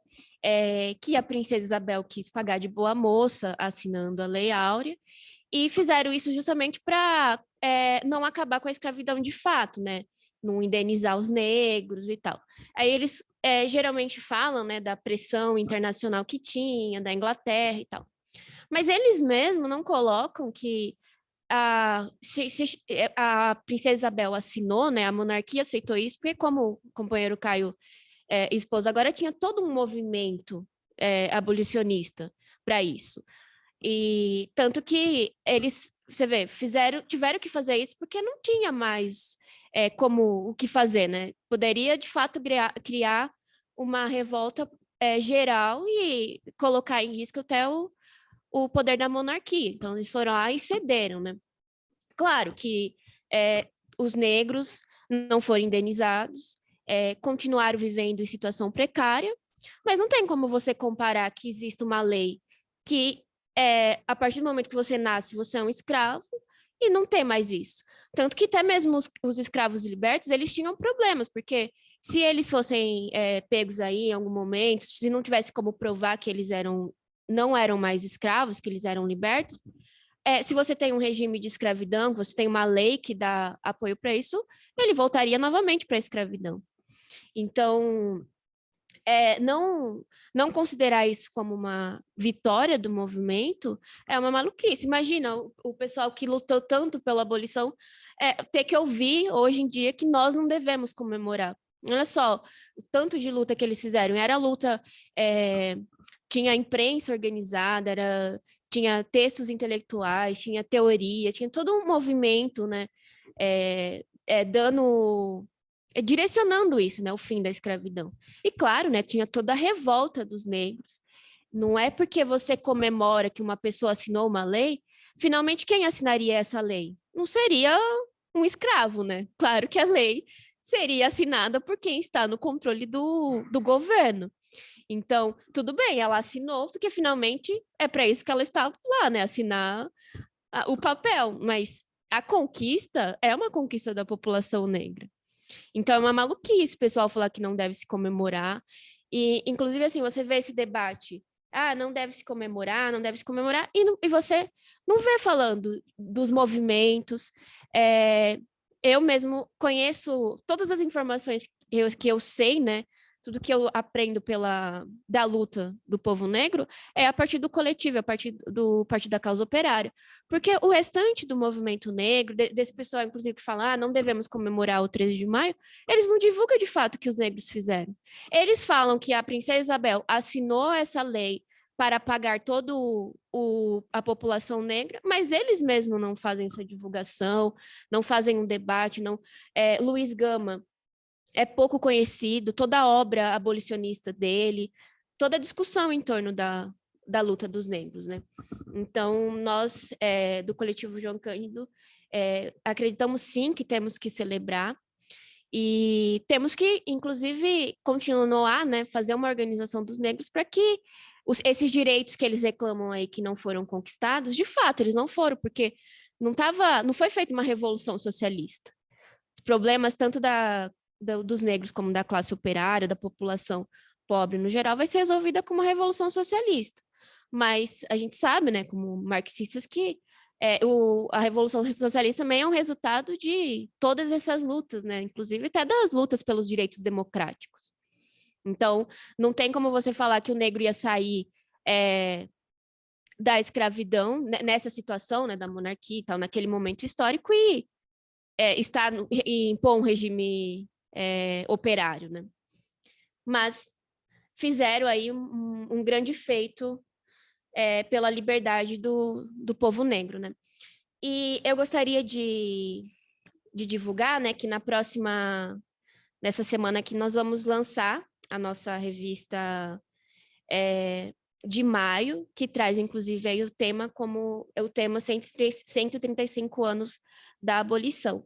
que a princesa Isabel quis pagar de boa moça assinando a Lei Áurea, e fizeram isso justamente para não acabar com a escravidão de fato, né, não indenizar os negros e tal. Aí eles geralmente falam, né, da pressão internacional que tinha, da Inglaterra e tal. Mas eles mesmos não colocam que a princesa Isabel assinou, né, a monarquia aceitou isso, porque como o companheiro Caio expôs, agora tinha todo um movimento abolicionista para isso. E tanto que eles, você vê, tiveram que fazer isso porque não tinha mais como o que fazer, né? Poderia, de fato, criar uma revolta geral e colocar em risco até o poder da monarquia. Então, eles foram lá e cederam, né? Claro que os negros não foram indenizados, continuaram vivendo em situação precária, mas não tem como você comparar que existe uma lei que, a partir do momento que você nasce, você é um escravo, e não tem mais isso. Tanto que até mesmo os escravos libertos, eles tinham problemas, porque se eles fossem pegos aí em algum momento, se não tivesse como provar que eles não eram mais escravos, que eles eram libertos, se você tem um regime de escravidão, você tem uma lei que dá apoio para isso, ele voltaria novamente para a escravidão. Então, não considerar isso como uma vitória do movimento é uma maluquice. Imagina o pessoal que lutou tanto pela abolição ter que ouvir hoje em dia que nós não devemos comemorar. Olha só, o tanto de luta que eles fizeram. Era luta, tinha imprensa organizada, tinha textos intelectuais, tinha teoria, tinha todo um movimento, né, direcionando isso, né, o fim da escravidão. E claro, né, tinha toda a revolta dos negros. Não é porque você comemora que uma pessoa assinou uma lei, finalmente quem assinaria essa lei? Não seria um escravo, né? Claro que a lei seria assinada por quem está no controle do governo. Então, tudo bem, ela assinou, porque finalmente é para isso que ela está lá, né? Assinar o papel. Mas a conquista é uma conquista da população negra. Então, é uma maluquice o pessoal falar que não deve se comemorar. E, inclusive, assim, você vê esse debate. Ah, não deve se comemorar, não deve se comemorar. E você não vê falando dos movimentos. Eu mesmo conheço todas as informações que eu sei, né? Tudo que eu aprendo da luta do povo negro é a partir do coletivo, a partir do Partido da Causa Operária. Porque o restante do movimento negro, desse pessoal, inclusive, que fala, não devemos comemorar o 13 de maio, eles não divulgam de fato o que os negros fizeram. Eles falam que a princesa Isabel assinou essa lei para pagar toda a população negra, mas eles mesmos não fazem essa divulgação, não fazem um debate, não. Luiz Gama é pouco conhecido, toda a obra abolicionista dele, toda a discussão em torno da luta dos negros, né? Então, nós, do coletivo João Cândido, acreditamos sim que temos que celebrar e temos que, inclusive, continuar, né, fazer uma organização dos negros para que esses direitos que eles reclamam aí que não foram conquistados, de fato, eles não foram, porque não foi feita uma revolução socialista. Os problemas tanto dos negros como da classe operária, da população pobre no geral, vai ser resolvida com uma revolução socialista. Mas a gente sabe, né, como marxistas, que a Revolução Socialista também é um resultado de todas essas lutas, né? Inclusive até das lutas pelos direitos democráticos. Então, não tem como você falar que o negro ia sair da escravidão, nessa situação, né, da monarquia e tal, naquele momento histórico, e impor um regime operário, né? Mas fizeram aí um grande feito pela liberdade do povo negro, né? E eu gostaria de divulgar, né, que nessa semana aqui, nós vamos lançar a nossa revista de maio, que traz, inclusive, aí o tema como o tema 135 anos da abolição.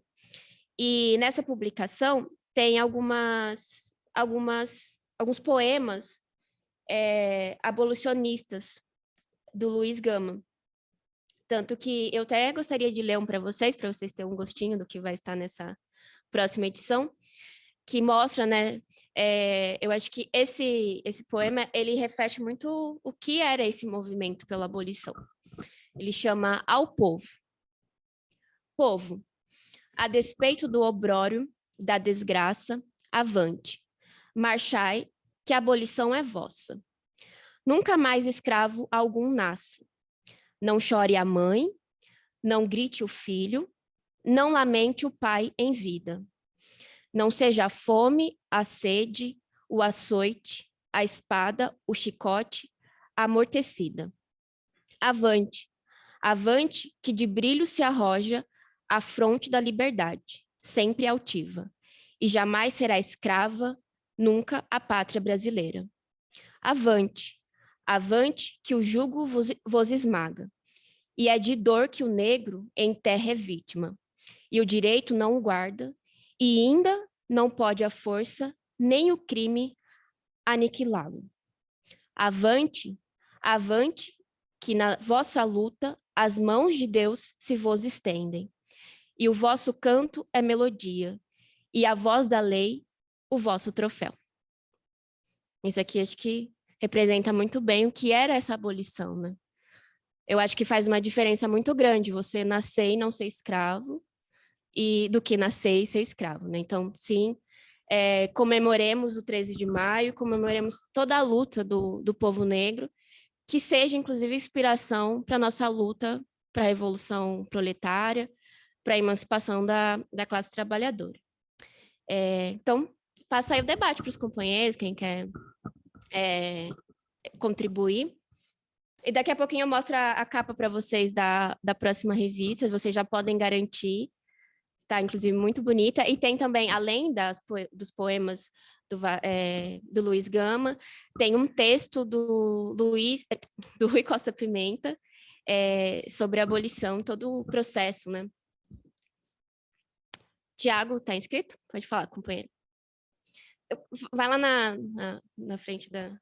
E nessa publicação tem alguns poemas abolicionistas do Luiz Gama. Tanto que eu até gostaria de ler um para vocês terem um gostinho do que vai estar nessa próxima edição, que mostra, né? Eu acho que esse poema, ele reflete muito o que era esse movimento pela abolição. Ele chama Ao Povo. Povo, a despeito do obrório, da desgraça, avante. Marchai, que a abolição é vossa. Nunca mais escravo algum nasce. Não chore a mãe, Não grite o filho, não lamente o pai em vida. Não seja a fome, a sede, o açoite, a espada, o chicote, a amortecida. Avante, avante, que de brilho se arroja a fronte da liberdade, sempre altiva, e jamais será escrava, nunca a pátria brasileira. Avante, avante, que o jugo vos esmaga, e é de dor que o negro em terra é vítima, e o direito não o guarda, e ainda não pode a força, nem o crime aniquilá-lo. Avante, avante, que na vossa luta as mãos de Deus se vos estendem, e o vosso canto é melodia, e a voz da lei, o vosso troféu. Isso aqui acho que representa muito bem o que era essa abolição, né? Eu acho que faz uma diferença muito grande você nascer e não ser escravo, e do que nascer e ser escravo, né? Então, sim, comemoremos o 13 de maio, comemoremos toda a luta do povo negro, que seja, inclusive, inspiração para a nossa luta para a Revolução Proletária, para a emancipação da classe trabalhadora. Então, passa aí o debate para os companheiros, quem quer contribuir. E daqui a pouquinho eu mostro a capa para vocês da próxima revista, vocês já podem garantir, está inclusive muito bonita, e tem também, além dos poemas do Luiz Gama, tem um texto do Rui Costa Pimenta, sobre a abolição, todo o processo, né? Tiago, tá inscrito? Pode falar, companheiro. Vai lá na frente da...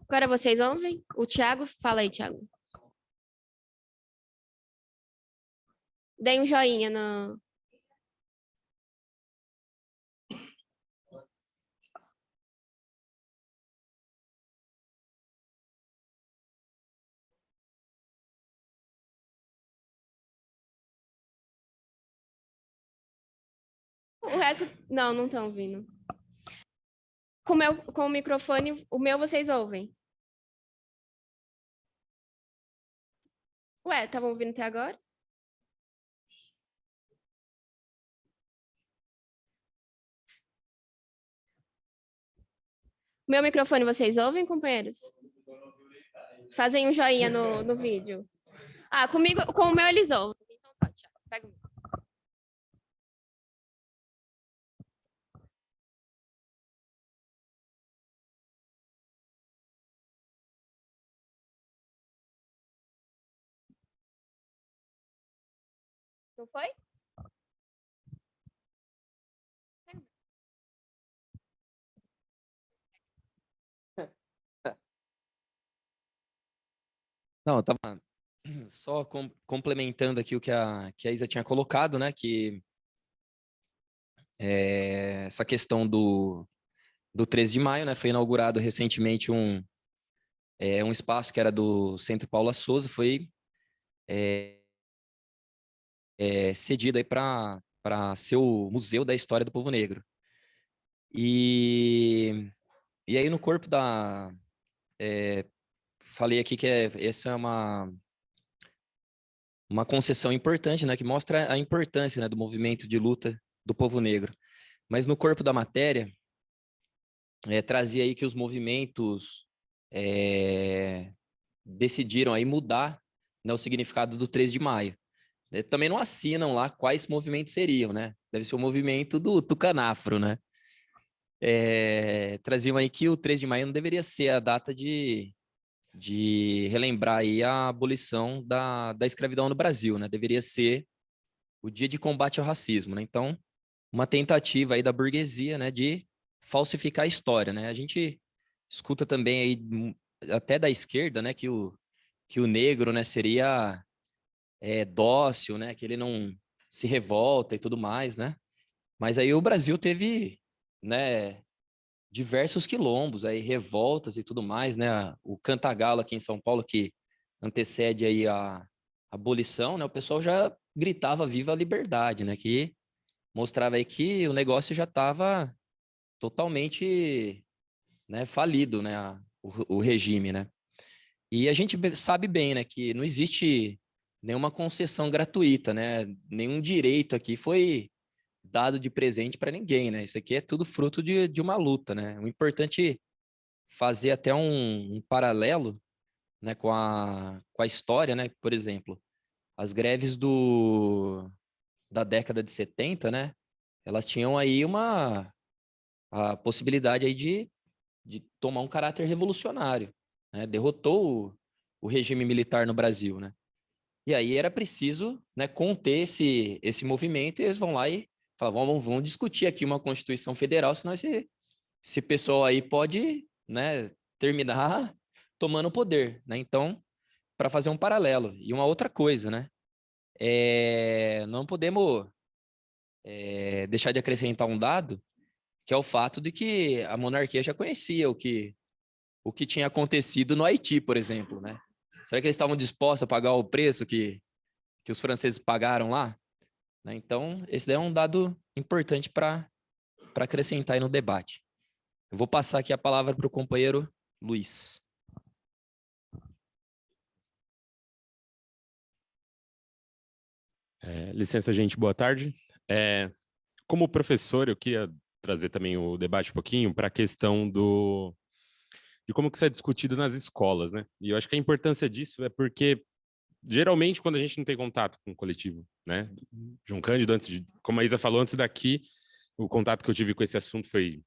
Agora vocês ouvem? O Tiago, fala aí, Tiago. Dei um joinha no... O resto, não estão ouvindo. Com o microfone, o meu vocês ouvem. Ué, estavam ouvindo até agora? Meu microfone vocês ouvem, companheiros? Fazem um joinha no vídeo. Ah, comigo, com o meu eles ouvem. Então tá, tchau. Pega o meu. Não foi? Não, eu tava só complementando aqui o que a Isa tinha colocado, né? Que essa questão do 13 de maio, né? Foi inaugurado recentemente um espaço que era do Centro Paula Souza, foi cedido aí para ser o Museu da História do Povo Negro. E aí no corpo falei aqui que essa é uma concessão importante, né, que mostra a importância, né, do movimento de luta do povo negro. Mas no corpo da matéria, trazia aí que os movimentos decidiram aí mudar, né, o significado do 13 de maio. Também não assinam lá quais movimentos seriam, né? Deve ser o movimento do Tucanafro, né? Traziam aí que o 13 de maio não deveria ser a data de relembrar aí a abolição da escravidão no Brasil, né? Deveria ser o dia de combate ao racismo, né? Então, uma tentativa aí da burguesia, né, de falsificar a história, né? A gente escuta também aí até da esquerda, né, que o negro, né, seria dócil, né, que ele não se revolta e tudo mais, né? Mas aí o Brasil teve, né, diversos quilombos aí, revoltas e tudo mais, né? O Cantagalo aqui em São Paulo, que antecede aí a abolição, né? O pessoal já gritava viva a liberdade, né? Que mostrava aí que o negócio já estava totalmente, né, falido, né? O regime, né? E a gente sabe bem, né, que não existe nenhuma concessão gratuita, né? Nenhum direito aqui foi dado de presente para ninguém, né? Isso aqui é tudo fruto de uma luta, né? O importante é fazer até um paralelo, né, com a história, né? Por exemplo, as greves da década de 70, né? Elas tinham aí a possibilidade aí de tomar um caráter revolucionário, né? Derrotou o regime militar no Brasil, né? E aí era preciso, né, conter esse movimento, e eles vão lá e falam, vamos discutir aqui uma Constituição Federal, senão esse pessoal aí pode, né, terminar tomando o poder, né? Então, para fazer um paralelo. E uma outra coisa, né? Não podemos deixar de acrescentar um dado, que é o fato de que a monarquia já conhecia o que tinha acontecido no Haiti, por exemplo, né? Será que eles estavam dispostos a pagar o preço que os franceses pagaram lá? Né? Então, esse daí é um dado importante para acrescentar aí no debate. Eu vou passar aqui a palavra para o companheiro Luiz. Licença, gente, boa tarde. Como professor, eu queria trazer também o debate um pouquinho para a questão de como que isso é discutido nas escolas, né? E eu acho que a importância disso é porque, geralmente, quando a gente não tem contato com o coletivo, né? João Cândido, como a Isa falou, antes daqui, o contato que eu tive com esse assunto foi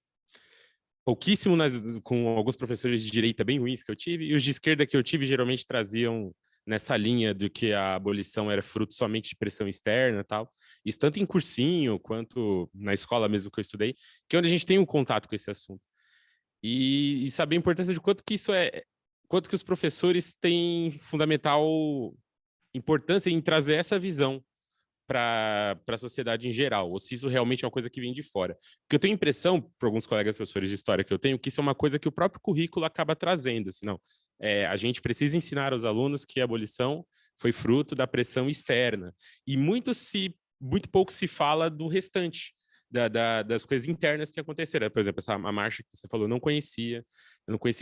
pouquíssimo, com alguns professores de direita bem ruins que eu tive, e os de esquerda que eu tive geralmente traziam nessa linha de que a abolição era fruto somente de pressão externa e tal. Isso tanto em cursinho quanto na escola mesmo que eu estudei, que é onde a gente tem um contato com esse assunto. E saber a importância de quanto que os professores têm fundamental importância em trazer essa visão para a sociedade em geral, ou se isso realmente é uma coisa que vem de fora. Porque eu tenho a impressão, por alguns colegas professores de história que eu tenho, que isso é uma coisa que o próprio currículo acaba trazendo. Assim, não, a gente precisa ensinar aos alunos que a abolição foi fruto da pressão externa. E muito pouco se fala do restante. Das coisas internas que aconteceram. Por exemplo, a marcha que você falou, eu não conhecia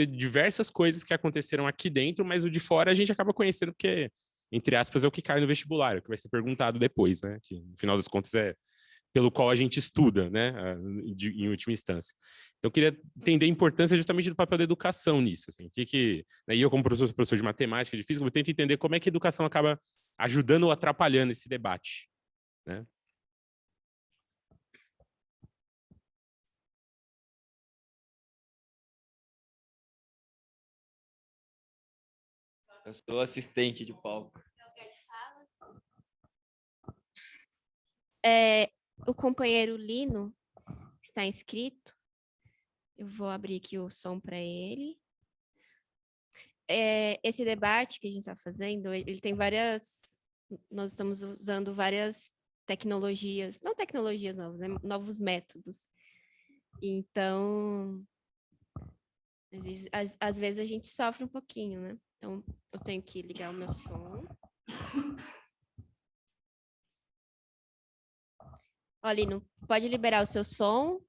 diversas coisas que aconteceram aqui dentro, mas o de fora a gente acaba conhecendo porque, entre aspas, é o que cai no vestibular, o que vai ser perguntado depois, né? Que no final das contas é pelo qual a gente estuda, né? Em última instância. Então, eu queria entender a importância justamente do papel da educação nisso, assim. Né? E eu, como professor de matemática, de física, eu tento entender como é que a educação acaba ajudando ou atrapalhando esse debate, né? Eu sou assistente de palco. O companheiro Lino está inscrito. Eu vou abrir aqui o som para ele. Esse debate que a gente está fazendo, ele tem várias... Nós estamos usando várias tecnologias, não tecnologias novas, né? Novos métodos. Então, às vezes a gente sofre um pouquinho, né? Então, eu tenho que ligar o meu som. Ó, Lino, pode liberar o seu som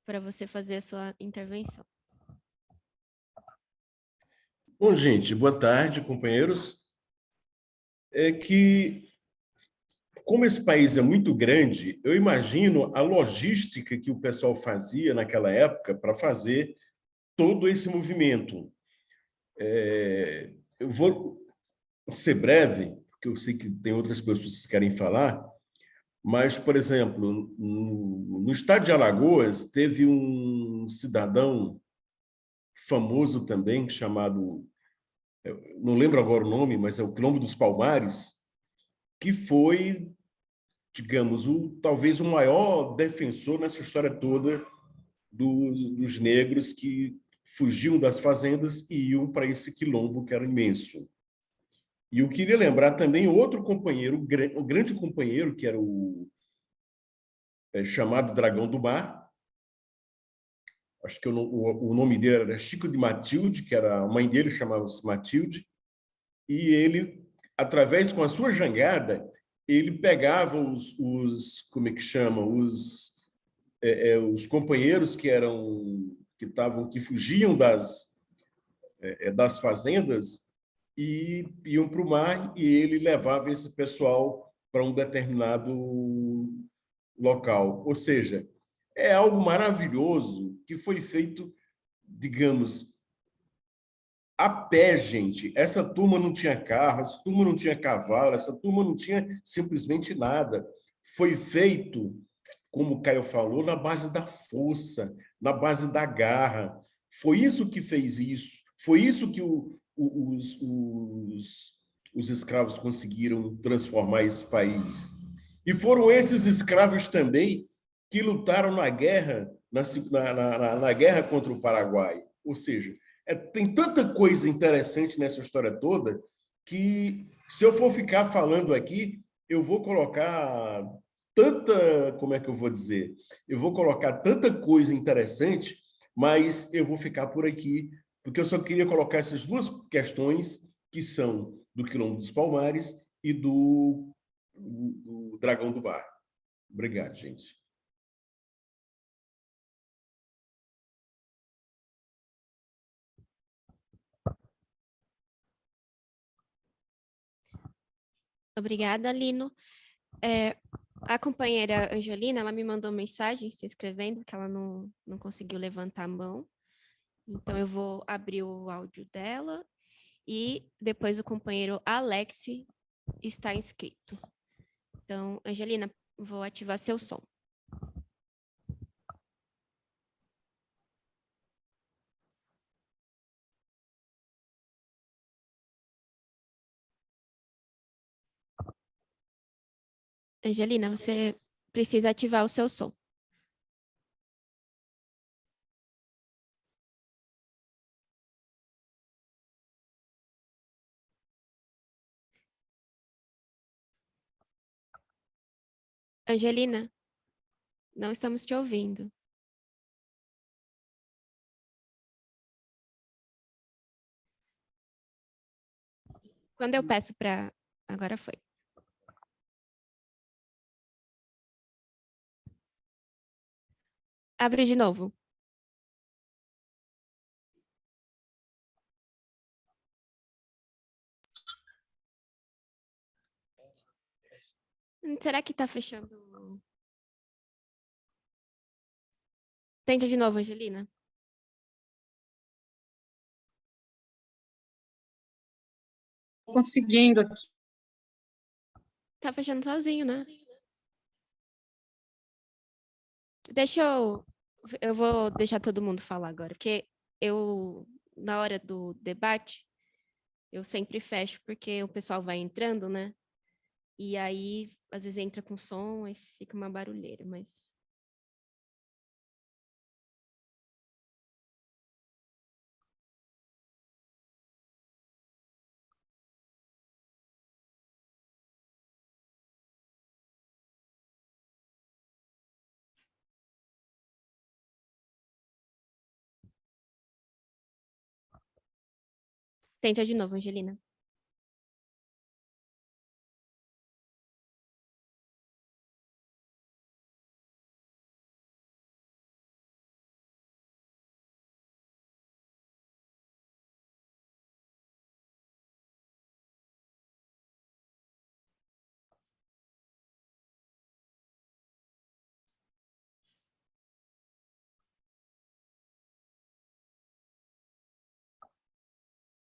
para você fazer a sua intervenção. Bom, gente, boa tarde, companheiros. É que, como esse país é muito grande, eu imagino a logística que o pessoal fazia naquela época para fazer todo esse movimento. Eu vou ser breve, porque eu sei que tem outras pessoas que querem falar, mas, por exemplo, no estado de Alagoas, teve um cidadão famoso também, chamado, não lembro agora o nome, mas é o Quilombo dos Palmares, que foi, digamos, talvez o maior defensor nessa história toda dos negros que fugiam das fazendas e iam para esse quilombo que era imenso. E eu queria lembrar também outro companheiro, o grande companheiro, que era o chamado Dragão do Mar. Acho que o nome dele era Chico de Matilde, que era a mãe dele, chamava-se Matilde, e ele, através com a sua jangada, ele pegava como é que chama, os companheiros que fugiam das fazendas e iam para o mar, e ele levava esse pessoal para um determinado local. Ou seja, é algo maravilhoso que foi feito, digamos, a pé, gente. Essa turma não tinha carro, essa turma não tinha cavalo, essa turma não tinha simplesmente nada. Foi feito, como o Caio falou, na base da força, na base da garra. Foi isso que fez isso. Foi isso que os escravos conseguiram transformar esse país. E foram esses escravos também que lutaram na guerra, na guerra contra o Paraguai. Ou seja, tem tanta coisa interessante nessa história toda que, se eu for ficar falando aqui, eu vou colocar como é que eu vou dizer? Eu vou colocar tanta coisa interessante, mas eu vou ficar por aqui, porque eu só queria colocar essas duas questões, que são do Quilombo dos Palmares e do Dragão do Mar. Obrigado, gente. Obrigada, Lino. A companheira Angelina, ela me mandou mensagem se inscrevendo, que ela não conseguiu levantar a mão. Então, eu vou abrir o áudio dela e depois o companheiro Alex está inscrito. Então, Angelina, vou ativar seu som. Angelina, você precisa ativar o seu som. Angelina, não estamos te ouvindo. Quando eu peço para... Agora foi. Abre de novo. Será que está fechando? Tenta de novo, Angelina. Conseguindo aqui. Tá fechando sozinho, né? Deixa eu. Eu vou deixar todo mundo falar agora, porque eu, na hora do debate, eu sempre fecho, porque o pessoal vai entrando, né? E aí, às vezes entra com som e fica uma barulheira, mas. Tenta de novo, Angelina.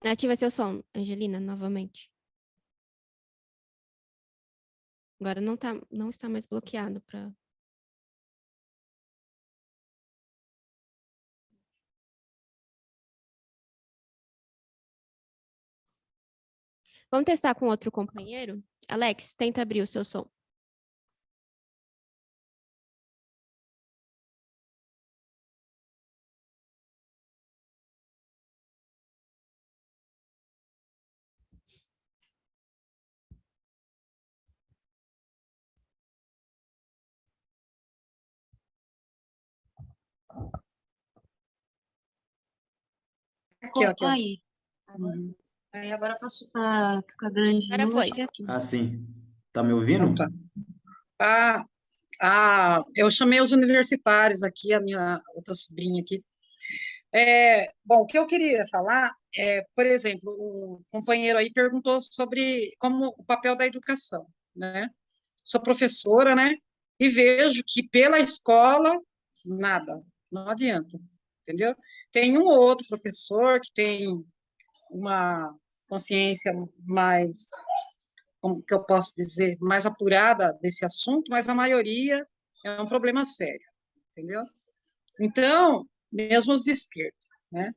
Ativa seu som, Angelina, novamente. Agora não está mais bloqueado para. Vamos testar com outro companheiro? Alex, tenta abrir o seu som. Aqui, ó, aqui, ó. Aí. Aí agora passou para ficar grande de Agora novo, foi. acho que é aqui. Ah, sim. Tá me ouvindo? Então tá. Eu chamei os universitários aqui, a minha outra sobrinha aqui. Bom, o que eu queria falar por exemplo, o companheiro aí perguntou sobre como o papel da educação, né? Sou professora, né? E vejo que pela escola, nada, não adianta, entendeu? Tem um ou outro professor que tem uma consciência mais, como que eu posso dizer, mais apurada desse assunto, mas a maioria é um problema sério, entendeu? Então, mesmo os de esquerda, né?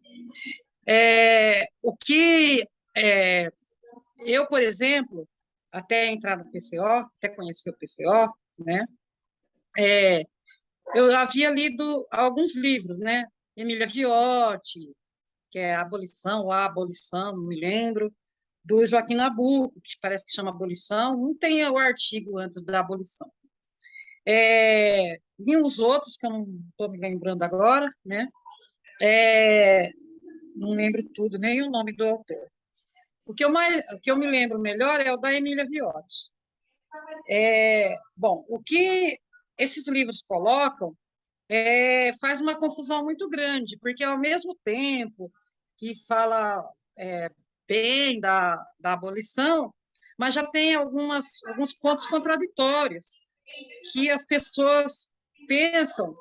O que eu, por exemplo, até entrar no PCO, até conhecer o PCO, né? Eu havia lido alguns livros, né? Emília Viotti, que é A Abolição, não me lembro, do Joaquim Nabuco, que parece que chama Abolição, não tem o artigo antes da abolição. E os outros, que eu não estou me lembrando agora, né? Não lembro tudo, nem o nome do autor. O que eu me lembro melhor é o da Emília Viotti. Bom, o que esses livros colocam faz uma confusão muito grande, porque ao mesmo tempo que fala bem da abolição, mas já tem alguns pontos contraditórios, que as pessoas pensam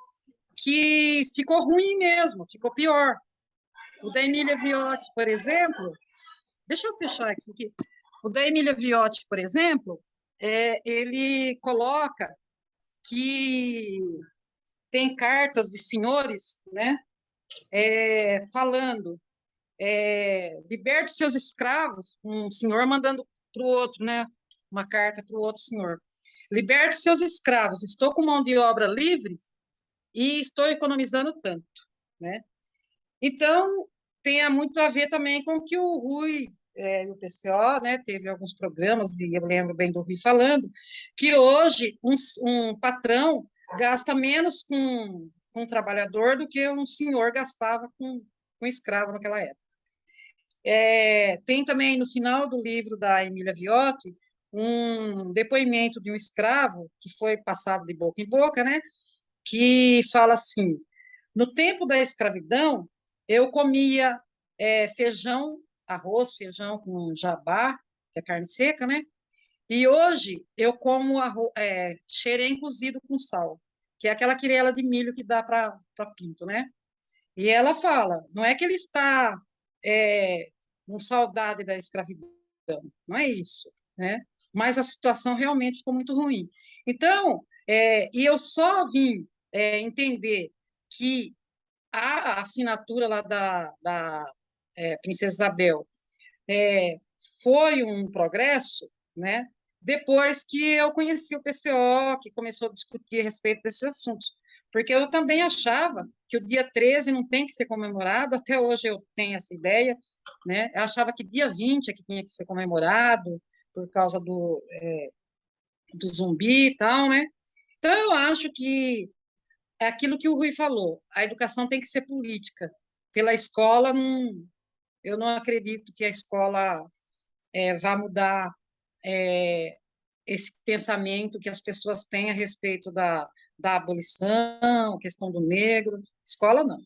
que ficou ruim mesmo, ficou pior. O da Emília Viotti, por exemplo, deixa eu fechar aqui. O da Emília Viotti, por exemplo, ele coloca que tem cartas de senhores, né, falando, liberte seus escravos, um senhor mandando para o outro, né, uma carta para o outro senhor. Liberte seus escravos, estou com mão de obra livre e estou economizando tanto, né? Então, tem muito a ver também com o que o Rui e o PCO, né, teve alguns programas, e eu lembro bem do Rui falando, que hoje um patrão gasta menos com um trabalhador do que um senhor gastava com escravo naquela época. Tem também, no final do livro da Emília Viotti, um depoimento de um escravo, que foi passado de boca em boca, né, que fala assim: no tempo da escravidão, eu comia feijão com jabá, que é carne seca, né? E hoje eu como xerém cozido com sal, que é aquela quirela de milho que dá para pinto, né? E ela fala, não é que ele está com saudade da escravidão, não é isso, né? mas a situação realmente ficou muito ruim. Então, e eu só vim entender que a assinatura lá da Princesa Isabel foi um progresso, né? Depois que eu conheci o PCO, que começou a discutir a respeito desses assuntos. Porque eu também achava que o dia 13 não tem que ser comemorado, até hoje eu tenho essa ideia, né? Eu achava que dia 20 é que tinha que ser comemorado, por causa do zumbi e tal, né? Então, eu acho que é aquilo que o Rui falou, a educação tem que ser política. Pela escola, eu não acredito que a escola vá mudar esse pensamento que as pessoas têm a respeito da abolição, questão do negro. Escola, não.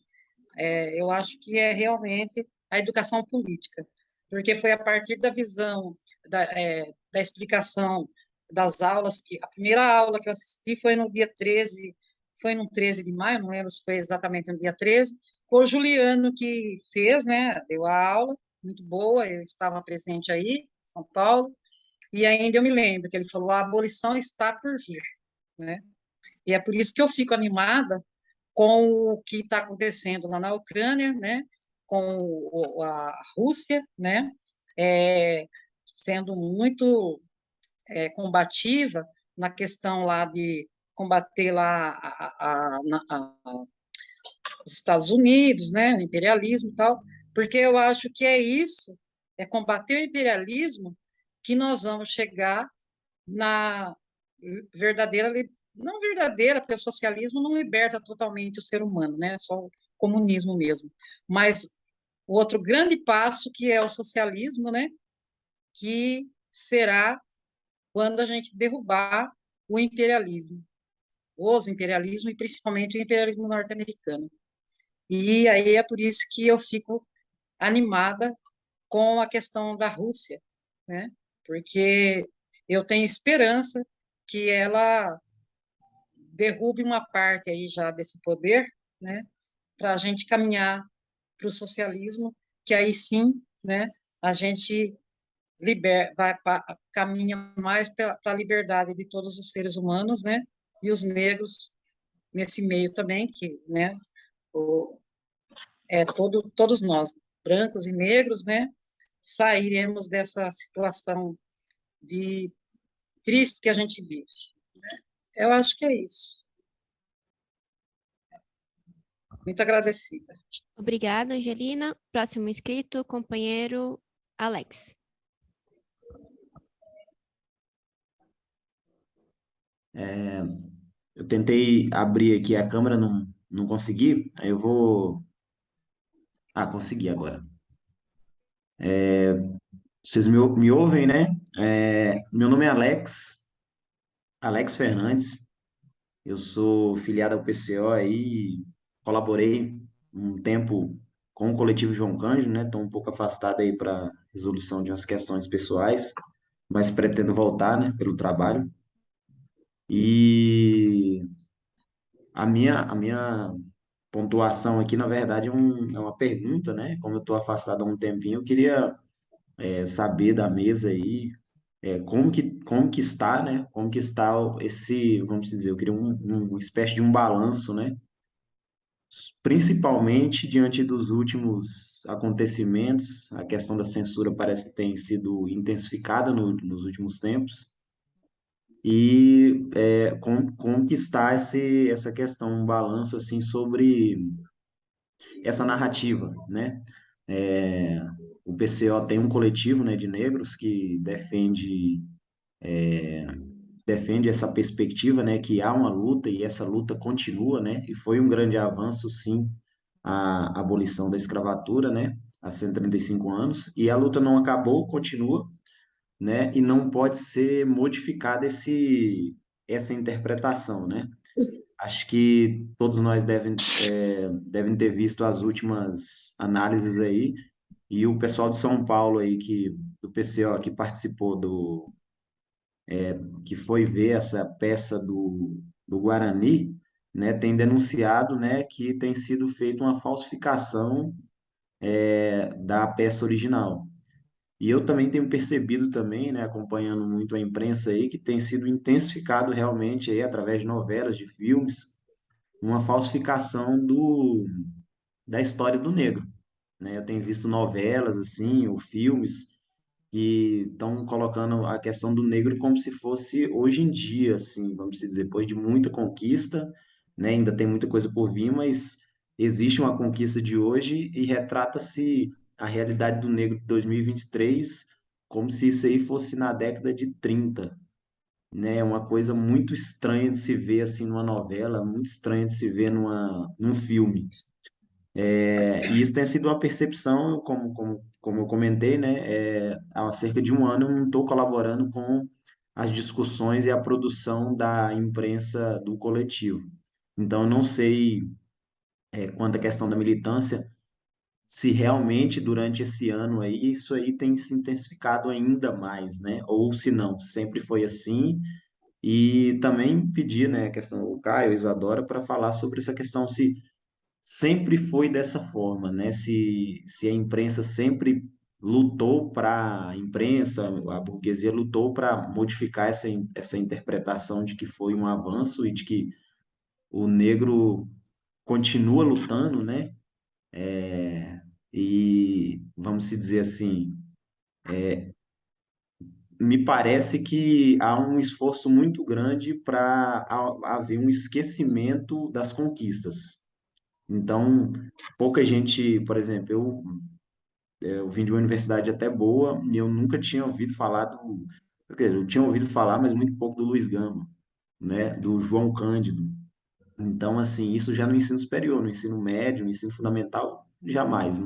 Eu acho que é realmente a educação política, porque foi a partir da visão, da explicação das aulas, que a primeira aula que eu assisti foi no dia 13, foi no 13 de maio, não lembro se foi exatamente no dia 13, foi o Juliano que fez, né, deu a aula, muito boa, eu estava presente aí, em São Paulo, e ainda eu me lembro que ele falou, a abolição está por vir, né, e é por isso que eu fico animada com o que está acontecendo lá na Ucrânia, né, com a Rússia, né, sendo muito combativa na questão lá de combater lá os Estados Unidos, né, o imperialismo e tal, porque eu acho que é isso, é combater o imperialismo que nós vamos chegar na verdadeira, não verdadeira, porque o socialismo não liberta totalmente o ser humano, né? Só o comunismo mesmo. Mas o outro grande passo que é o socialismo, né? Que será quando a gente derrubar o imperialismo, os imperialismos e principalmente o imperialismo norte-americano. E aí é por isso que eu fico animada com a questão da Rússia, né? Porque eu tenho esperança que ela derrube uma parte aí já desse poder, né? Para a gente caminhar para o socialismo, que aí sim, né? A gente caminha mais para a liberdade de todos os seres humanos, né? E os negros nesse meio também, que, né? O, todos nós, brancos e negros, né? Sairemos dessa situação de triste que a gente vive. Eu acho que é isso. Muito agradecida. Obrigada, Angelina. Próximo inscrito, companheiro Alex. Eu tentei abrir aqui a câmera, não consegui, aí eu vou... Ah, consegui agora. Vocês me ouvem, né? Meu nome é Alex Fernandes, eu sou filiado ao PCO aí, colaborei um tempo com o coletivo João Cândido, né? Estou um pouco afastado aí para resolução de umas questões pessoais, mas pretendo voltar, né, pelo trabalho. E a minha pontuação aqui, na verdade, é uma pergunta, né? Como eu estou afastado há um tempinho, eu queria saber da mesa aí como que está, né? Como que está esse, vamos dizer, eu queria uma espécie de um balanço, né? Principalmente diante dos últimos acontecimentos, a questão da censura parece que tem sido intensificada nos últimos tempos. E como que está essa questão, um balanço assim sobre essa narrativa, né? É, o PCO tem um coletivo, né, de negros que defende essa perspectiva, né, que há uma luta e essa luta continua, né? E foi um grande avanço, sim, a abolição da escravatura, né? Há 135 anos, e a luta não acabou, continua, né? E não pode ser modificada essa interpretação, né? Acho que todos nós devem ter visto as últimas análises aí, e o pessoal de São Paulo aí, do PCO, que participou que foi ver essa peça do Guarani, né, tem denunciado, né, que tem sido feita uma falsificação da peça original. E eu também tenho percebido também, né, acompanhando muito a imprensa aí, que tem sido intensificado realmente aí, através de novelas, de filmes, uma falsificação da história do negro, né? Eu tenho visto novelas, assim, ou filmes que estão colocando a questão do negro como se fosse hoje em dia, assim, vamos dizer, depois de muita conquista, né? Ainda tem muita coisa por vir, mas existe uma conquista de hoje e retrata-se a realidade do negro de 2023 como se isso aí fosse na década de 30, né? É uma coisa muito estranha de se ver assim numa novela, muito estranha de se ver num filme. E isso tem sido uma percepção, como eu comentei, né? Há cerca de um ano eu não estou colaborando com as discussões e a produção da imprensa do coletivo. Então, eu não sei, quanto à questão da militância, se realmente durante esse ano aí, isso aí tem se intensificado ainda mais, né? Ou se não, sempre foi assim. E também pedir, né, a questão, o Caio, a Isadora, para falar sobre essa questão, se sempre foi dessa forma, né? Se a imprensa sempre lutou para a imprensa, a burguesia lutou para modificar essa interpretação de que foi um avanço e de que o negro continua lutando, né? E vamos se dizer assim, me parece que há um esforço muito grande para haver um esquecimento das conquistas. Então, pouca gente, por exemplo, eu vim de uma universidade até boa e eu nunca tinha ouvido falar quer dizer, eu tinha ouvido falar, mas muito pouco do Luiz Gama, né, do João Cândido. Então, assim, isso já no ensino superior, no ensino médio, no ensino fundamental, jamais.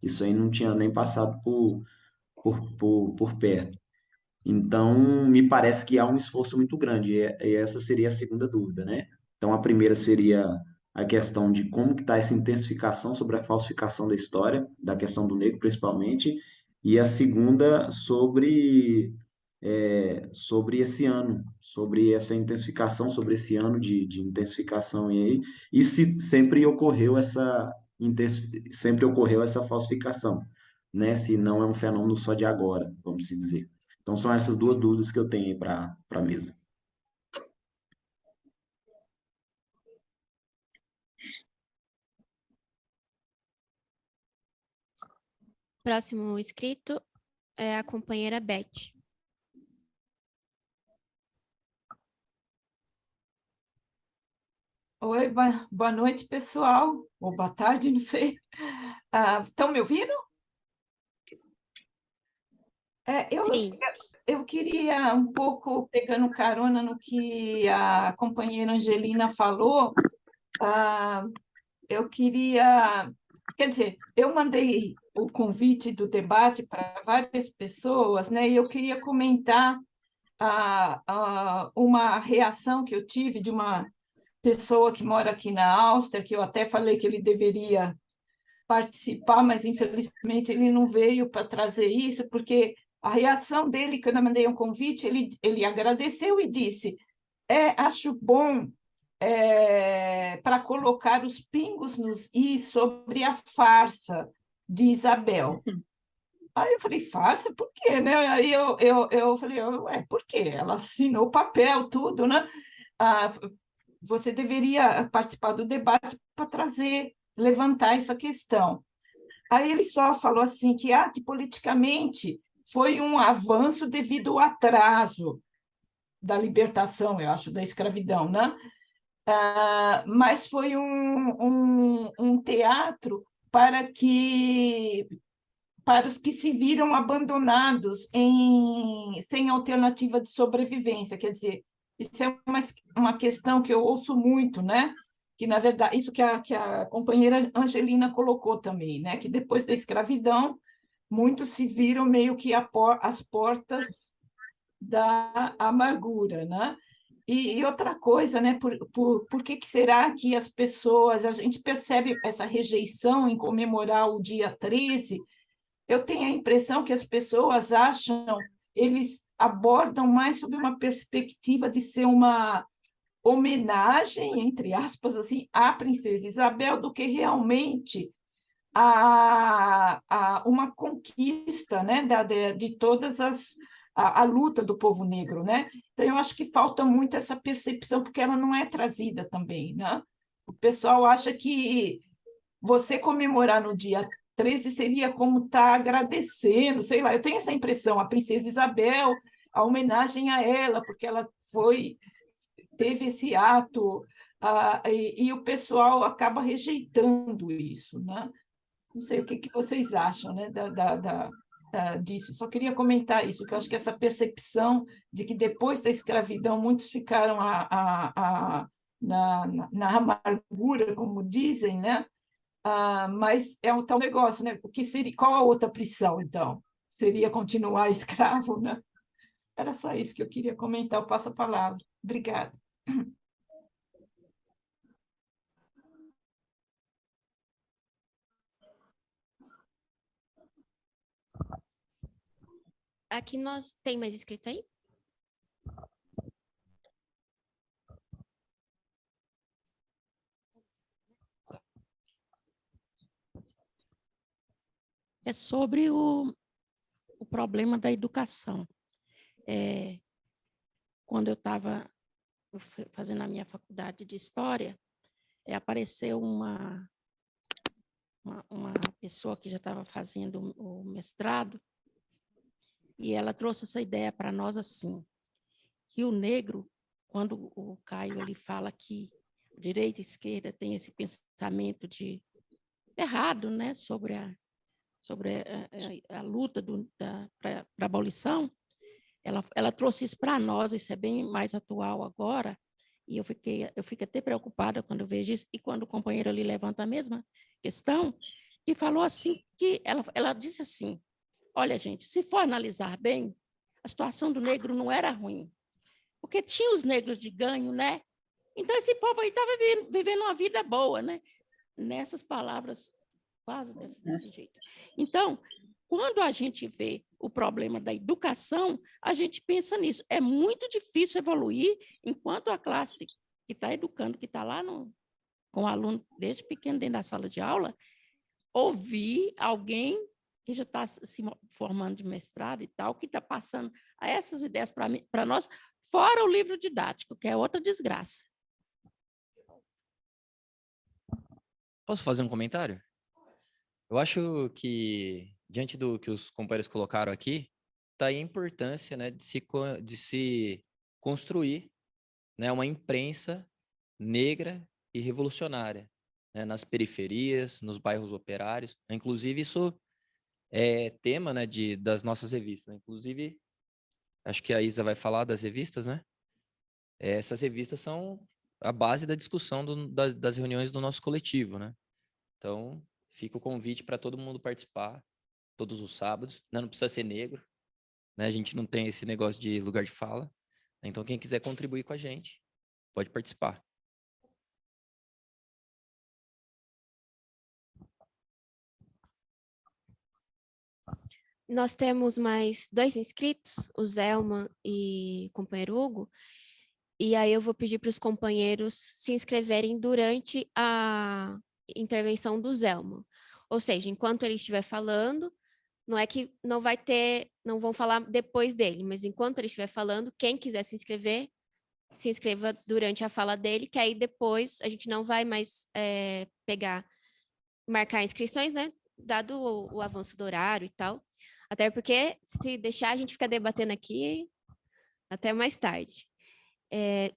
Isso aí não tinha nem passado por perto. Então, me parece que há um esforço muito grande, e essa seria a segunda dúvida, né? Então, a primeira seria a questão de como que está essa intensificação sobre a falsificação da história, da questão do negro principalmente, e a segunda sobre esse ano, sobre essa intensificação, sobre esse ano de intensificação e se sempre ocorreu sempre ocorreu essa falsificação, né? Se não é um fenômeno só de agora, vamos se dizer. Então, são essas duas dúvidas que eu tenho aí para a mesa. Próximo inscrito é a companheira Beth. Oi, boa noite, pessoal. Ou boa tarde, não sei. Estão me ouvindo? Sim. Eu queria um pouco, pegando carona no que a companheira Angelina falou, eu queria, quer dizer, eu mandei o convite do debate para várias pessoas, né? E eu queria comentar uma reação que eu tive de uma pessoa que mora aqui na Áustria, que eu até falei que ele deveria participar, mas infelizmente ele não veio para trazer isso, porque a reação dele, quando eu mandei um convite, ele agradeceu e disse: acho bom para colocar os pingos nos i sobre a farsa de Isabel. Aí eu falei, farsa? Por quê? Né? Aí eu falei, por quê? Ela assinou o papel, tudo, né? Você deveria participar do debate para levantar essa questão. Aí ele só falou assim que politicamente foi um avanço devido ao atraso da libertação, eu acho, da escravidão, né? Mas foi um teatro para os que se viram abandonados sem alternativa de sobrevivência. Quer dizer, isso é uma questão que eu ouço muito, né? Que, na verdade, isso que a companheira Angelina colocou também, né? Que depois da escravidão, muitos se viram meio que às portas da amargura, né? E outra coisa, né? Por que será que as pessoas, a gente percebe essa rejeição em comemorar o dia 13? Eu tenho a impressão que as pessoas eles abordam mais sob uma perspectiva de ser uma homenagem, entre aspas, assim, à princesa Isabel, do que realmente uma conquista, né, de todas a luta do povo negro, né? Então, eu acho que falta muito essa percepção, porque ela não é trazida também, né? O pessoal acha que você comemorar no dia 13 seria como estar agradecendo, sei lá, eu tenho essa impressão, a princesa Isabel, a homenagem a ela, porque ela teve esse ato, e o pessoal acaba rejeitando isso, né? Não sei o que vocês acham, né, disso. Só queria comentar isso, que eu acho que essa percepção de que depois da escravidão muitos ficaram na amargura, como dizem, né? Mas é um tal negócio, né? Qual a outra prisão, então? Seria continuar escravo, né? Era só isso que eu queria comentar. Eu passo a palavra. Obrigada. Aqui nós... Tem mais escrito aí? É sobre o problema da educação. Quando eu estava fazendo a minha faculdade de História, apareceu uma pessoa que já estava fazendo o mestrado, e ela trouxe essa ideia para nós assim, que o negro, quando o Caio ele fala que direita e esquerda tem esse pensamento de errado, né, sobre a luta para a abolição, ela trouxe isso para nós, isso é bem mais atual agora, e eu fiquei até preocupada quando eu vejo isso, e quando o companheiro ali levanta a mesma questão, e falou assim, que ela disse assim, olha, gente, se for analisar bem, a situação do negro não era ruim, porque tinha os negros de ganho, né? Então, esse povo aí estava vivendo uma vida boa, né? Nessas palavras, quase desse jeito. Então, quando a gente vê o problema da educação, a gente pensa nisso. É muito difícil evoluir enquanto a classe que está educando, que está lá com o aluno desde pequeno dentro da sala de aula, ouvir alguém que já está se formando de mestrado e tal, que está passando essas ideias para nós, fora o livro didático, que é outra desgraça. Posso fazer um comentário? Eu acho que, diante do que os companheiros colocaram aqui, está aí a importância, né, de se construir, né, uma imprensa negra e revolucionária, né, nas periferias, nos bairros operários. Inclusive, isso é tema, né, das nossas revistas. Inclusive, acho que a Isa vai falar das revistas, né? Essas revistas são a base da discussão das reuniões do nosso coletivo, né? Então, fica o convite para todo mundo participar, todos os sábados, né? Não precisa ser negro, né? A gente não tem esse negócio de lugar de fala. Então, quem quiser contribuir com a gente, pode participar. Nós temos mais 2 inscritos, o Zelma e o companheiro Hugo, e aí eu vou pedir para os companheiros se inscreverem durante a intervenção do Zelma. Ou seja, enquanto ele estiver falando, não é que não vão falar depois dele, mas enquanto ele estiver falando, quem quiser se inscreva durante a fala dele, que aí depois a gente não vai mais marcar inscrições, né? Dado o avanço do horário e tal. Até porque, se deixar, a gente fica debatendo aqui até mais tarde.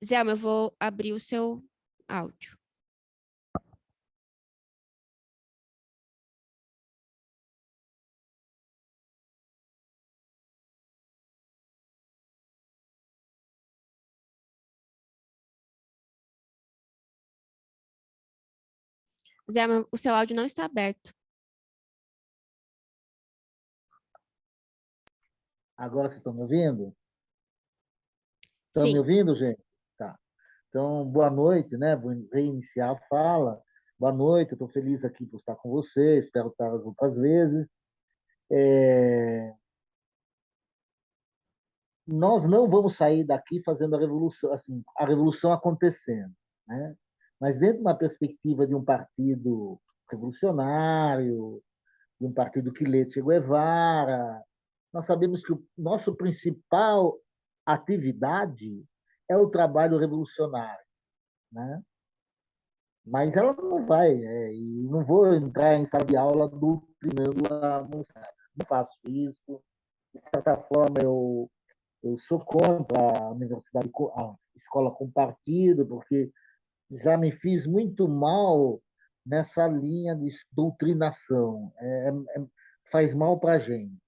Zelma, eu vou abrir o seu áudio. Zelma, o seu áudio não está aberto. Agora vocês estão me ouvindo? Estão me Sim. ouvindo, gente? Tá. Então, boa noite, né? Vou reiniciar a fala. Boa noite, eu estou feliz aqui por estar com vocês, espero estar as outras vezes. Nós não vamos sair daqui fazendo a revolução, assim, a revolução acontecendo, né? Mas dentro de uma perspectiva de um partido revolucionário, de um partido que lê Che Guevara. Nós sabemos que o nosso principal atividade é o trabalho revolucionário, né? Mas ela não vai, e não vou entrar em sala de aula doutrinando a moçada. Não faço isso. De certa forma, eu sou contra a universidade, a escola com partido, porque já me fiz muito mal nessa linha de doutrinação. Faz mal para a gente,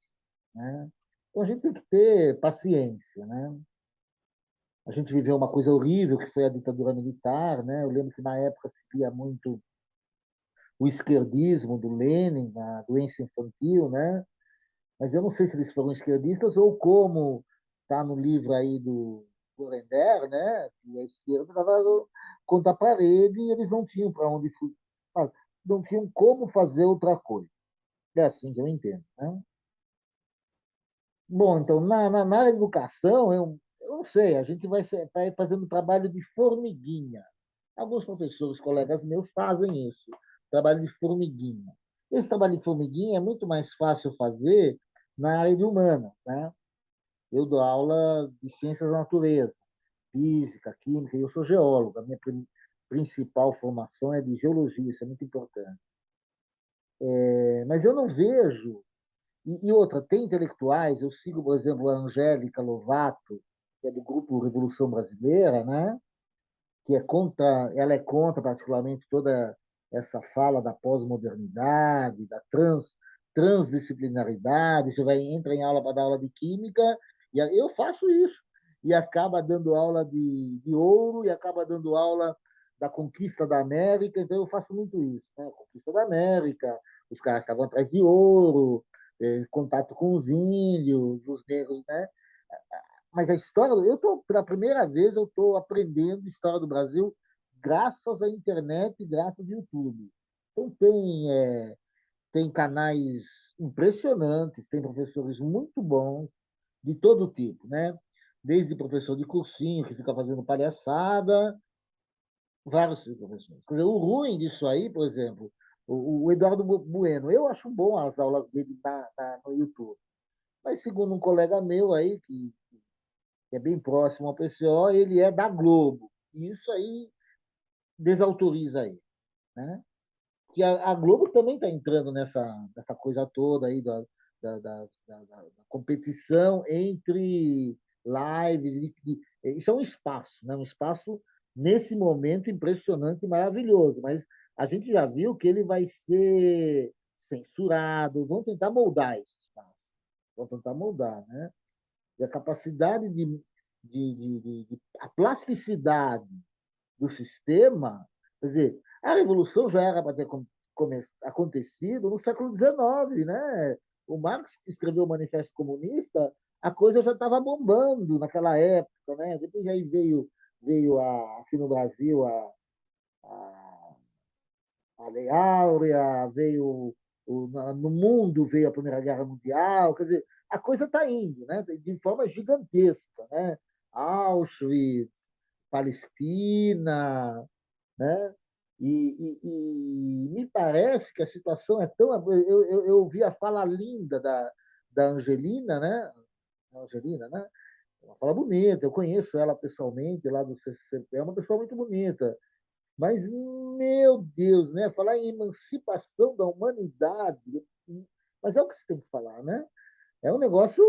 né? Então a gente tem que ter paciência, né? A gente viveu uma coisa horrível que foi a ditadura militar, né? Eu lembro que na época se via muito o esquerdismo do Lenin, a doença infantil, né? Mas eu não sei se eles foram esquerdistas ou como está no livro aí do Gorender, né? Que a esquerda estava contra a parede e eles não tinham para onde não tinham como fazer outra coisa. É assim que eu entendo, né? Bom, então na área de educação eu não sei, a gente vai fazendo trabalho de formiguinha. Alguns professores, colegas meus, fazem isso, trabalho de formiguinha. Esse trabalho de formiguinha é muito mais fácil fazer na área de humanas, né? Eu dou aula de ciências da natureza, física, química, e eu sou geólogo. A minha principal formação é de geologia, isso é muito importante. Mas eu não vejo. E outra, tem intelectuais, eu sigo, por exemplo, a Angélica Lovato, que é do grupo Revolução Brasileira, né? Que ela é contra particularmente toda essa fala da pós-modernidade, da transdisciplinaridade. Você entra em aula para dar aula de química, e eu faço isso, e acaba dando aula de ouro, e acaba dando aula da conquista da América, então eu faço muito isso, né? Conquista da América, os caras estavam atrás de ouro, contato com os índios, os negros, né? Mas a história, pela primeira vez, eu estou aprendendo história do Brasil graças à internet e graças ao YouTube. Então, tem canais impressionantes, tem professores muito bons, de todo tipo, né? Desde professor de cursinho, que fica fazendo palhaçada, vários professores. Quer dizer, o ruim disso aí, por exemplo, o Eduardo Bueno, eu acho bom as aulas dele no YouTube. Mas, segundo um colega meu aí, que é bem próximo ao PCO, ele é da Globo. E isso aí desautoriza ele, né? Que a Globo também está entrando nessa coisa toda aí da competição entre lives. Isso é um espaço, né? Um espaço, nesse momento, impressionante e maravilhoso. Mas a gente já viu que ele vai ser censurado. Vão tentar moldar esse espaço. Vão tentar moldar, né? E a capacidade a plasticidade do sistema, quer dizer, a revolução já era para ter acontecido no século XIX, né? O Marx escreveu o Manifesto Comunista, a coisa já estava bombando naquela época, né? Depois aí veio aqui no Brasil a, a Lei Áurea, no mundo veio a Primeira Guerra Mundial, quer dizer, a coisa está indo, né? De forma gigantesca, né? Auschwitz, Palestina, né? E me parece que a situação é tão. Eu ouvi a fala linda da Angelina, né? Angelina, né? Uma fala bonita, eu conheço ela pessoalmente lá do CCP, é uma pessoa muito bonita. Mas, meu Deus, né? Falar em emancipação da humanidade, mas é o que se tem que falar, né? É um negócio,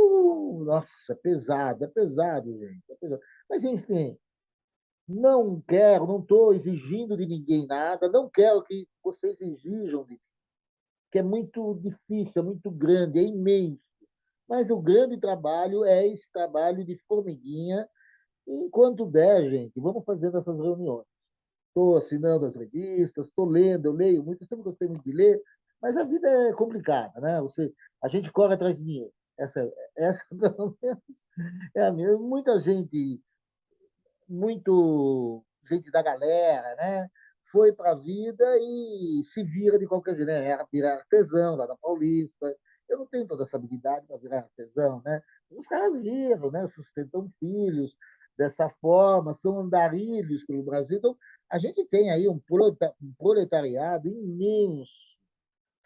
nossa, é pesado, gente. É pesado. Mas, enfim, não quero, não estou exigindo de ninguém nada, não quero que vocês exijam de mim, que é muito difícil, é muito grande, é imenso. Mas o grande trabalho é esse trabalho de formiguinha. Enquanto der, gente, vamos fazendo essas reuniões. Estou assinando as revistas, estou lendo, eu leio muito, eu sempre gostei muito de ler, mas a vida é complicada, né? A gente corre atrás de dinheiro. Essa pelo menos, é a minha. Gente da galera, né? Foi para a vida e se vira de qualquer jeito, né? Virar artesão lá na Paulista. Eu não tenho toda essa habilidade para virar artesão, né? Os caras viram, né? Sustentam filhos dessa forma, são andarilhos pelo Brasil. Então, a gente tem aí um proletariado imenso,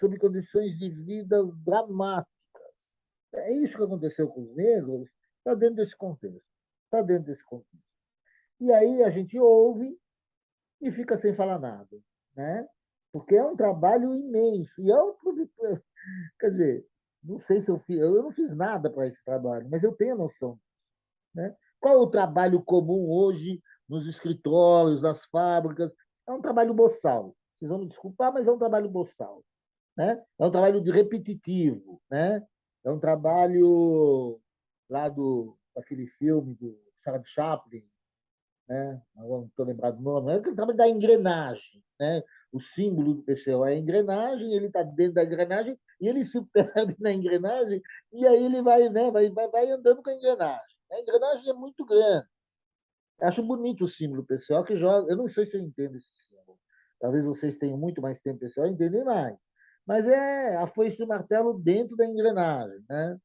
sob condições de vida dramáticas. É isso que aconteceu com os negros, está dentro desse contexto. Está dentro desse contexto. E aí a gente ouve e fica sem falar nada, né? Porque é um trabalho imenso. E quer dizer, não sei se eu não fiz nada para esse trabalho, mas eu tenho a noção, né? Qual é o trabalho comum hoje nos escritórios, nas fábricas? É um trabalho boçal. Vocês vão me desculpar, mas é um trabalho boçal, né? É um trabalho de repetitivo, né? É um trabalho lá daquele filme do Charles Chaplin, né? Não estou lembrado do nome, é aquele trabalho da engrenagem, né? O símbolo do PCO é a engrenagem, ele está dentro da engrenagem e ele se perde na engrenagem e aí ele vai, né? vai andando com a engrenagem. A engrenagem é muito grande. Acho bonito o símbolo PCO que joga. Eu não sei se eu entendo esse símbolo. Talvez vocês tenham muito mais tempo PCO e entendem mais. Mas é a foice e o martelo dentro da engrenagem, né?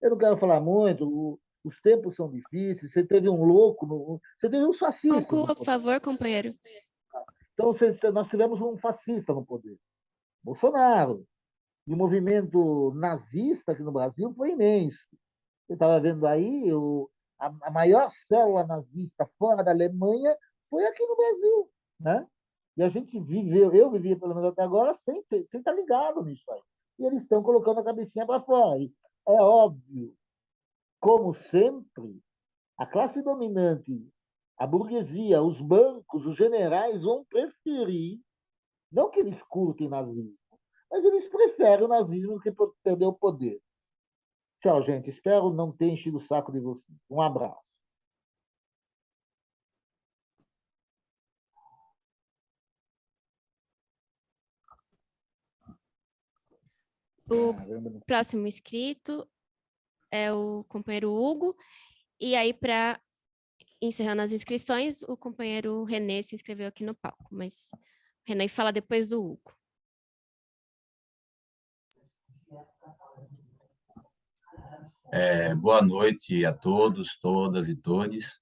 Eu não quero falar muito, os tempos são difíceis, você teve um louco, você teve uns fascistas. Conclua, por favor, companheiro. Então, nós tivemos um fascista no poder, Bolsonaro. E o movimento nazista aqui no Brasil foi imenso. Você estava vendo aí, a maior célula nazista fora da Alemanha foi aqui no Brasil, né? E a gente viveu, eu vivia pelo menos até agora, sem estar ligado nisso aí. E eles estão colocando a cabecinha para fora. E é óbvio, como sempre, a classe dominante, a burguesia, os bancos, os generais vão preferir, não que eles curtem nazismo, mas eles preferem o nazismo do que perder o poder. Tchau, gente. Espero não ter enchido o saco de vocês. Um abraço. O próximo inscrito é o companheiro Hugo. E aí, para encerrando as inscrições, o companheiro René se inscreveu aqui no palco, mas o René fala depois do Hugo. Boa noite a todos, todas e todes.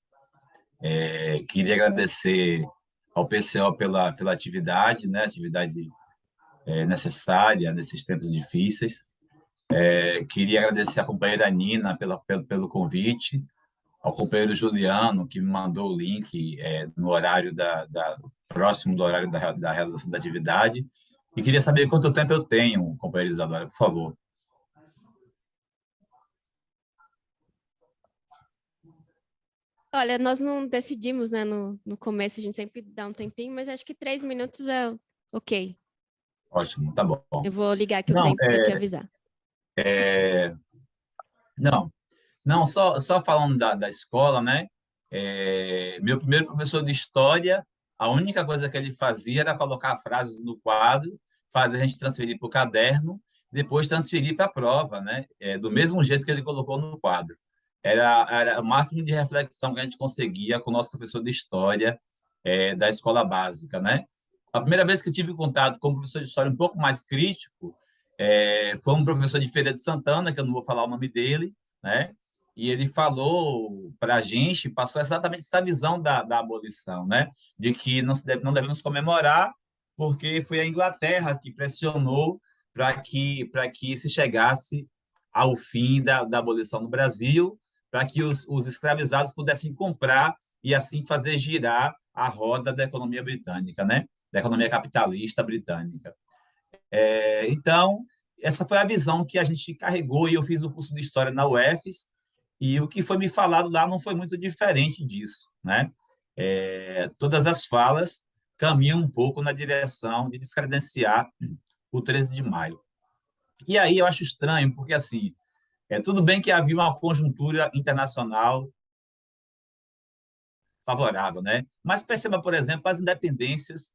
Queria agradecer ao PCO pela atividade, né? Atividade necessária nesses tempos difíceis. Queria agradecer à companheira Nina pelo convite, ao companheiro Juliano, que me mandou o link no horário próximo do horário da realização da atividade. E queria saber quanto tempo eu tenho, companheira Isadora, por favor. Olha, nós não decidimos, né, no começo, a gente sempre dá um tempinho, mas acho que 3 minutos é ok. Ótimo, tá bom. Eu vou ligar aqui o tempo para te avisar. Não, só falando da escola, né? Meu primeiro professor de história, a única coisa que ele fazia era colocar frases no quadro, fazer a gente transferir para o caderno, depois transferir para a prova, né? Do mesmo jeito que ele colocou no quadro. Era o máximo de reflexão que a gente conseguia com o nosso professor de história da escola básica, né? A primeira vez que eu tive contato com um professor de história um pouco mais crítico foi um professor de Feira de Santana, que eu não vou falar o nome dele, né? E ele falou para a gente, passou exatamente essa visão da abolição, né? De que não devemos comemorar, porque foi a Inglaterra que pressionou para que se chegasse ao fim da abolição no Brasil, para que os escravizados pudessem comprar e assim fazer girar a roda da economia britânica, né? Da economia capitalista britânica. Então, essa foi a visão que a gente carregou, e eu fiz o curso de História na UFES, e o que foi me falado lá não foi muito diferente disso, né? Todas as falas caminham um pouco na direção de descredenciar o 13 de maio. E aí eu acho estranho, porque, assim, tudo bem que havia uma conjuntura internacional favorável, né? Mas perceba, por exemplo, as independências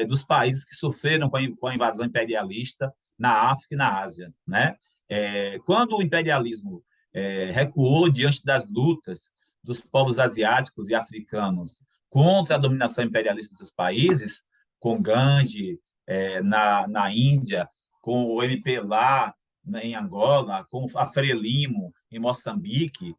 dos países que sofreram com a invasão imperialista na África e na Ásia, né? Quando o imperialismo recuou diante das lutas dos povos asiáticos e africanos contra a dominação imperialista dos países, com Gandhi na Índia, com o MP lá em Angola, com a Frelimo em Moçambique,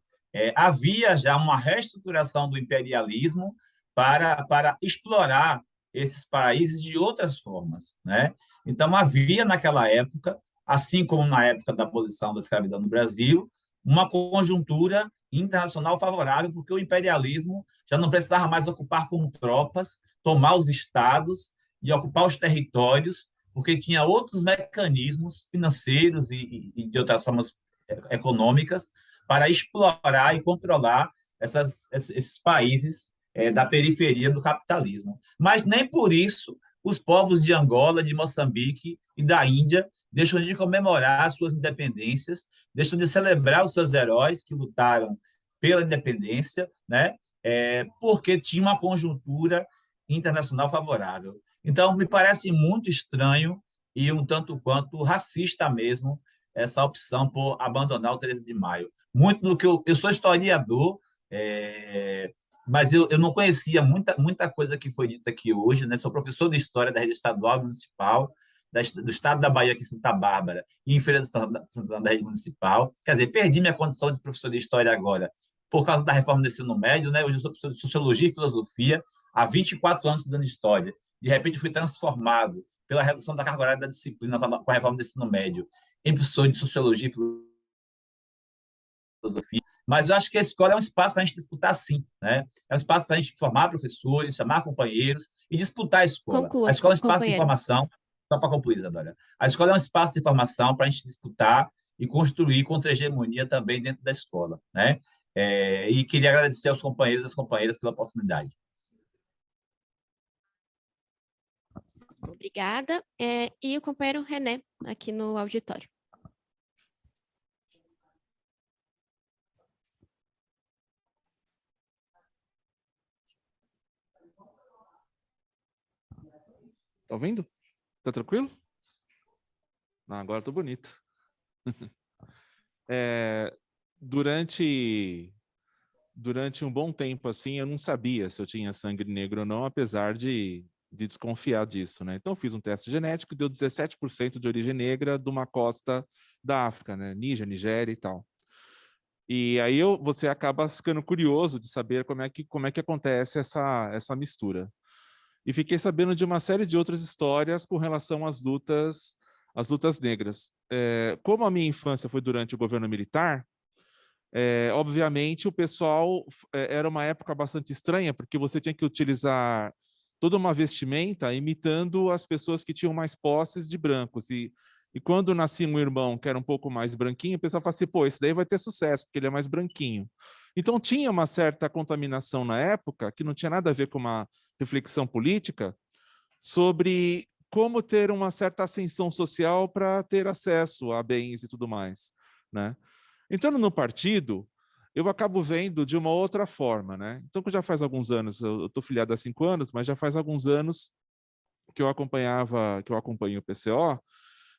havia já uma reestruturação do imperialismo para explorar esses países de outras formas, né? Então, havia naquela época, assim como na época da abolição da escravidão no Brasil, uma conjuntura internacional favorável, porque o imperialismo já não precisava mais ocupar com tropas, tomar os estados e ocupar os territórios, porque tinha outros mecanismos financeiros e de outras formas econômicas para explorar e controlar esses países da periferia do capitalismo. Mas nem por isso os povos de Angola, de Moçambique e da Índia deixam de comemorar suas independências, deixam de celebrar os seus heróis que lutaram pela independência, né? Porque tinha uma conjuntura internacional favorável. Então, me parece muito estranho e um tanto quanto racista mesmo essa opção por abandonar o 13 de maio. Muito do que eu sou historiador, mas eu não conhecia muita coisa que foi dita aqui hoje, né? Sou professor de História da Rede Estadual e Municipal, do Estado da Bahia, aqui em Santa Bárbara, e em Feira de Santana da Rede Municipal. Quer dizer, perdi minha condição de professor de História agora por causa da reforma do ensino médio, né? Hoje eu sou professor de Sociologia e Filosofia, há 24 anos estudando História. De repente, fui transformado pela redução da carga horária da disciplina com a reforma do ensino médio em professor de Sociologia e Filosofia. Mas eu acho que a escola é um espaço para a gente disputar, sim, né? É um espaço para a gente formar professores, chamar companheiros e disputar a escola. A escola é um espaço de formação, só para concluir, Isadora. A escola é um espaço de formação para a gente disputar e construir contra-hegemonia também dentro da escola, né? E queria agradecer aos companheiros e às companheiras pela oportunidade. Obrigada. E o companheiro René, aqui no auditório. Tá ouvindo? Tá tranquilo? Não, agora tô bonito. Durante um bom tempo, assim, eu não sabia se eu tinha sangue negro ou não, apesar de desconfiar disso, né? Então, eu fiz um teste genético, deu 17% de origem negra de uma costa da África, né? Níger, Nigéria e tal. E aí você acaba ficando curioso de saber como é que acontece essa mistura. E fiquei sabendo de uma série de outras histórias com relação às lutas negras. Como a minha infância foi durante o governo militar, obviamente o pessoal era uma época bastante estranha, porque você tinha que utilizar toda uma vestimenta imitando as pessoas que tinham mais posses de brancos. E quando nascia um irmão que era um pouco mais branquinho, o pessoal falava assim, pô, esse daí vai ter sucesso, porque ele é mais branquinho. Então tinha uma certa contaminação na época, que não tinha nada a ver com uma reflexão política, sobre como ter uma certa ascensão social para ter acesso a bens e tudo mais, né? Entrando no partido, eu acabo vendo de uma outra forma, né? Então, já faz alguns anos, eu estou filiado há 5 anos, mas já faz alguns anos que eu acompanho o PCO,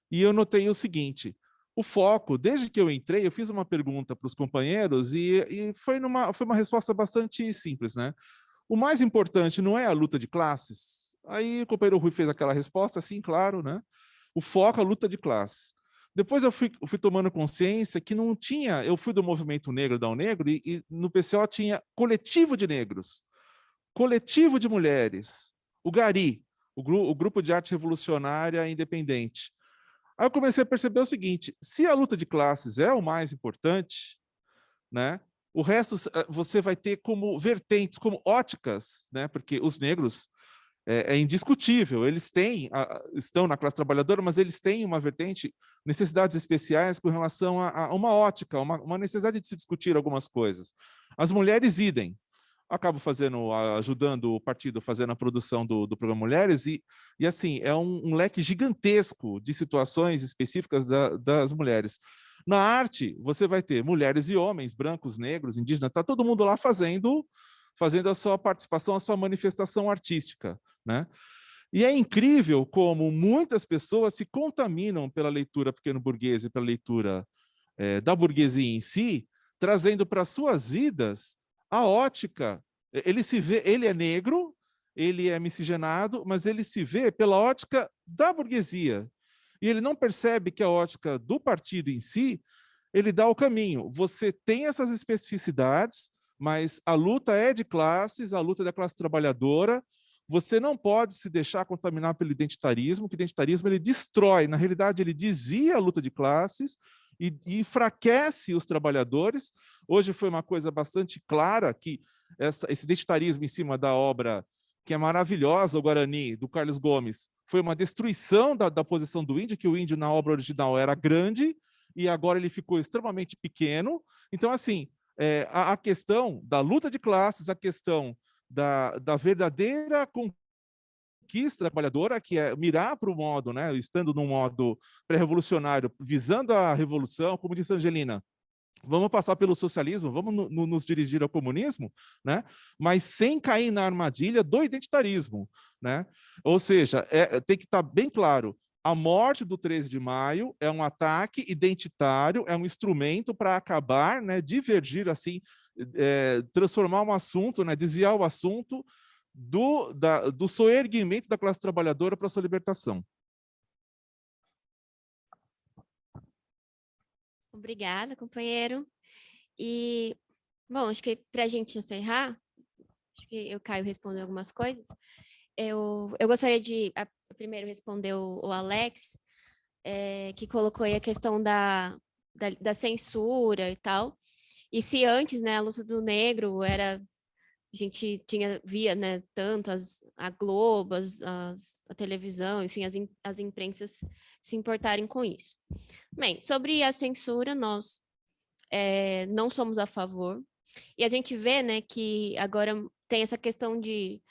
e eu notei o seguinte: o foco, desde que eu entrei, eu fiz uma pergunta para os companheiros e foi uma resposta bastante simples, né? O mais importante não é a luta de classes? Aí o companheiro Rui fez aquela resposta, sim, claro, né? O foco é a luta de classes. Depois eu fui tomando consciência que não tinha... Eu fui do movimento negro, da UNegro, e no PCO tinha coletivo de negros, coletivo de mulheres, o GARI, o Grupo de Arte Revolucionária Independente. Aí eu comecei a perceber o seguinte: se a luta de classes é o mais importante, né? O resto você vai ter como vertentes, como óticas, né? Porque os negros, é indiscutível, eles estão na classe trabalhadora, mas eles têm uma vertente, necessidades especiais com relação a uma ótica, uma necessidade de se discutir algumas coisas. As mulheres, idem. Acabo ajudando o partido, fazendo a produção do programa Mulheres, e assim, é um leque gigantesco de situações específicas das mulheres. Na arte, você vai ter mulheres e homens, brancos, negros, indígenas, está todo mundo lá fazendo a sua participação, a sua manifestação artística, né? E é incrível como muitas pessoas se contaminam pela leitura pequeno-burguesa e pela leitura da burguesia em si, trazendo para suas vidas a ótica. Ele é negro, ele é miscigenado, mas ele se vê pela ótica da burguesia. E ele não percebe que a ótica do partido em si, ele dá o caminho. Você tem essas especificidades, mas a luta é de classes, a luta é da classe trabalhadora. você não pode se deixar contaminar pelo identitarismo, que o identitarismo ele destrói, na realidade ele desvia a luta de classes e enfraquece os trabalhadores. Hoje foi uma coisa bastante clara que esse identitarismo em cima da obra, que é maravilhosa, o Guarani, do Carlos Gomes, foi uma destruição da posição do índio, que o índio na obra original era grande, e agora ele ficou extremamente pequeno. Então, assim, a questão da luta de classes, a questão da verdadeira conquista trabalhadora, que é mirar para o modo, né, estando num modo pré-revolucionário, visando a revolução, como disse a Angelina, vamos passar pelo socialismo, vamos nos dirigir ao comunismo, né? Mas sem cair na armadilha do identitarismo, né? Ou seja, tem que estar bem claro, a morte do 13 de maio é um ataque identitário, é um instrumento para acabar, né, divergir, assim, transformar um assunto, né, desviar o assunto do soerguimento da classe trabalhadora para a sua libertação. Obrigada, companheiro. E, bom, acho que para a gente encerrar, acho que eu, Caio, responder algumas coisas. Eu gostaria de primeiro responder o Alex, que colocou aí a questão da censura e tal. E se antes, né, a luta do negro era... A gente via, né, tanto a Globo, a televisão, enfim, as imprensas se importarem com isso. Bem, sobre a censura, nós não somos a favor. E a gente vê, né, que agora tem essa questão de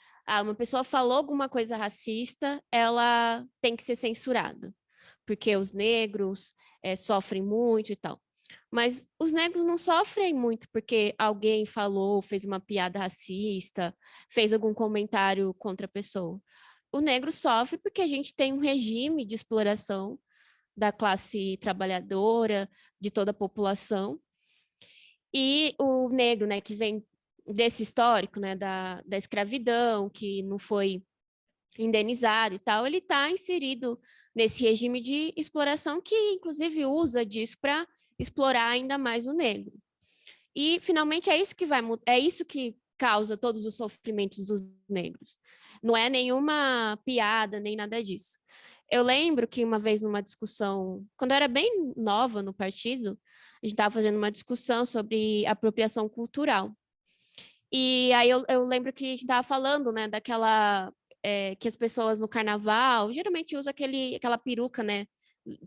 uma pessoa falou alguma coisa racista, ela tem que ser censurada, porque os negros sofrem muito e tal. Mas os negros não sofrem muito porque alguém falou, fez uma piada racista, fez algum comentário contra a pessoa. O negro sofre porque a gente tem um regime de exploração da classe trabalhadora, de toda a população. E o negro, né, que vem desse histórico, né, da escravidão, que não foi indenizado e tal, ele está inserido nesse regime de exploração que, inclusive, usa disso para explorar ainda mais o negro. E, finalmente, é isso que causa todos os sofrimentos dos negros. Não é nenhuma piada, nem nada disso. Eu lembro que uma vez numa discussão, quando eu era bem nova no partido, a gente estava fazendo uma discussão sobre apropriação cultural. E aí eu lembro que a gente estava falando, né, daquela... que as pessoas no carnaval geralmente usam aquela peruca, né?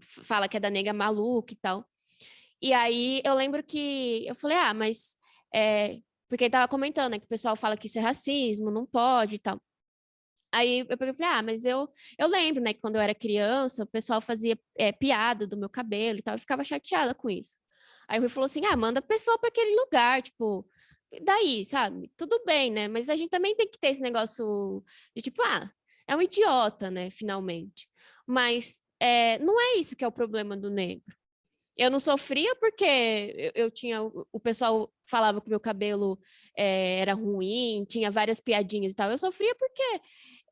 Fala que é da nega maluca e tal. E aí eu lembro que eu falei, mas... porque ele estava comentando, né, que o pessoal fala que isso é racismo, não pode e tal. Aí eu peguei e falei, mas eu lembro, né, que quando eu era criança, o pessoal fazia piada do meu cabelo e tal, eu ficava chateada com isso. Aí o Rui falou assim, manda a pessoa para aquele lugar, tipo, daí, sabe? Tudo bem, né? Mas a gente também tem que ter esse negócio de tipo, é um idiota, né, finalmente. Mas não é isso que é o problema do negro. Eu não sofria porque eu tinha... O pessoal falava que meu cabelo era ruim, tinha várias piadinhas e tal. Eu sofria porque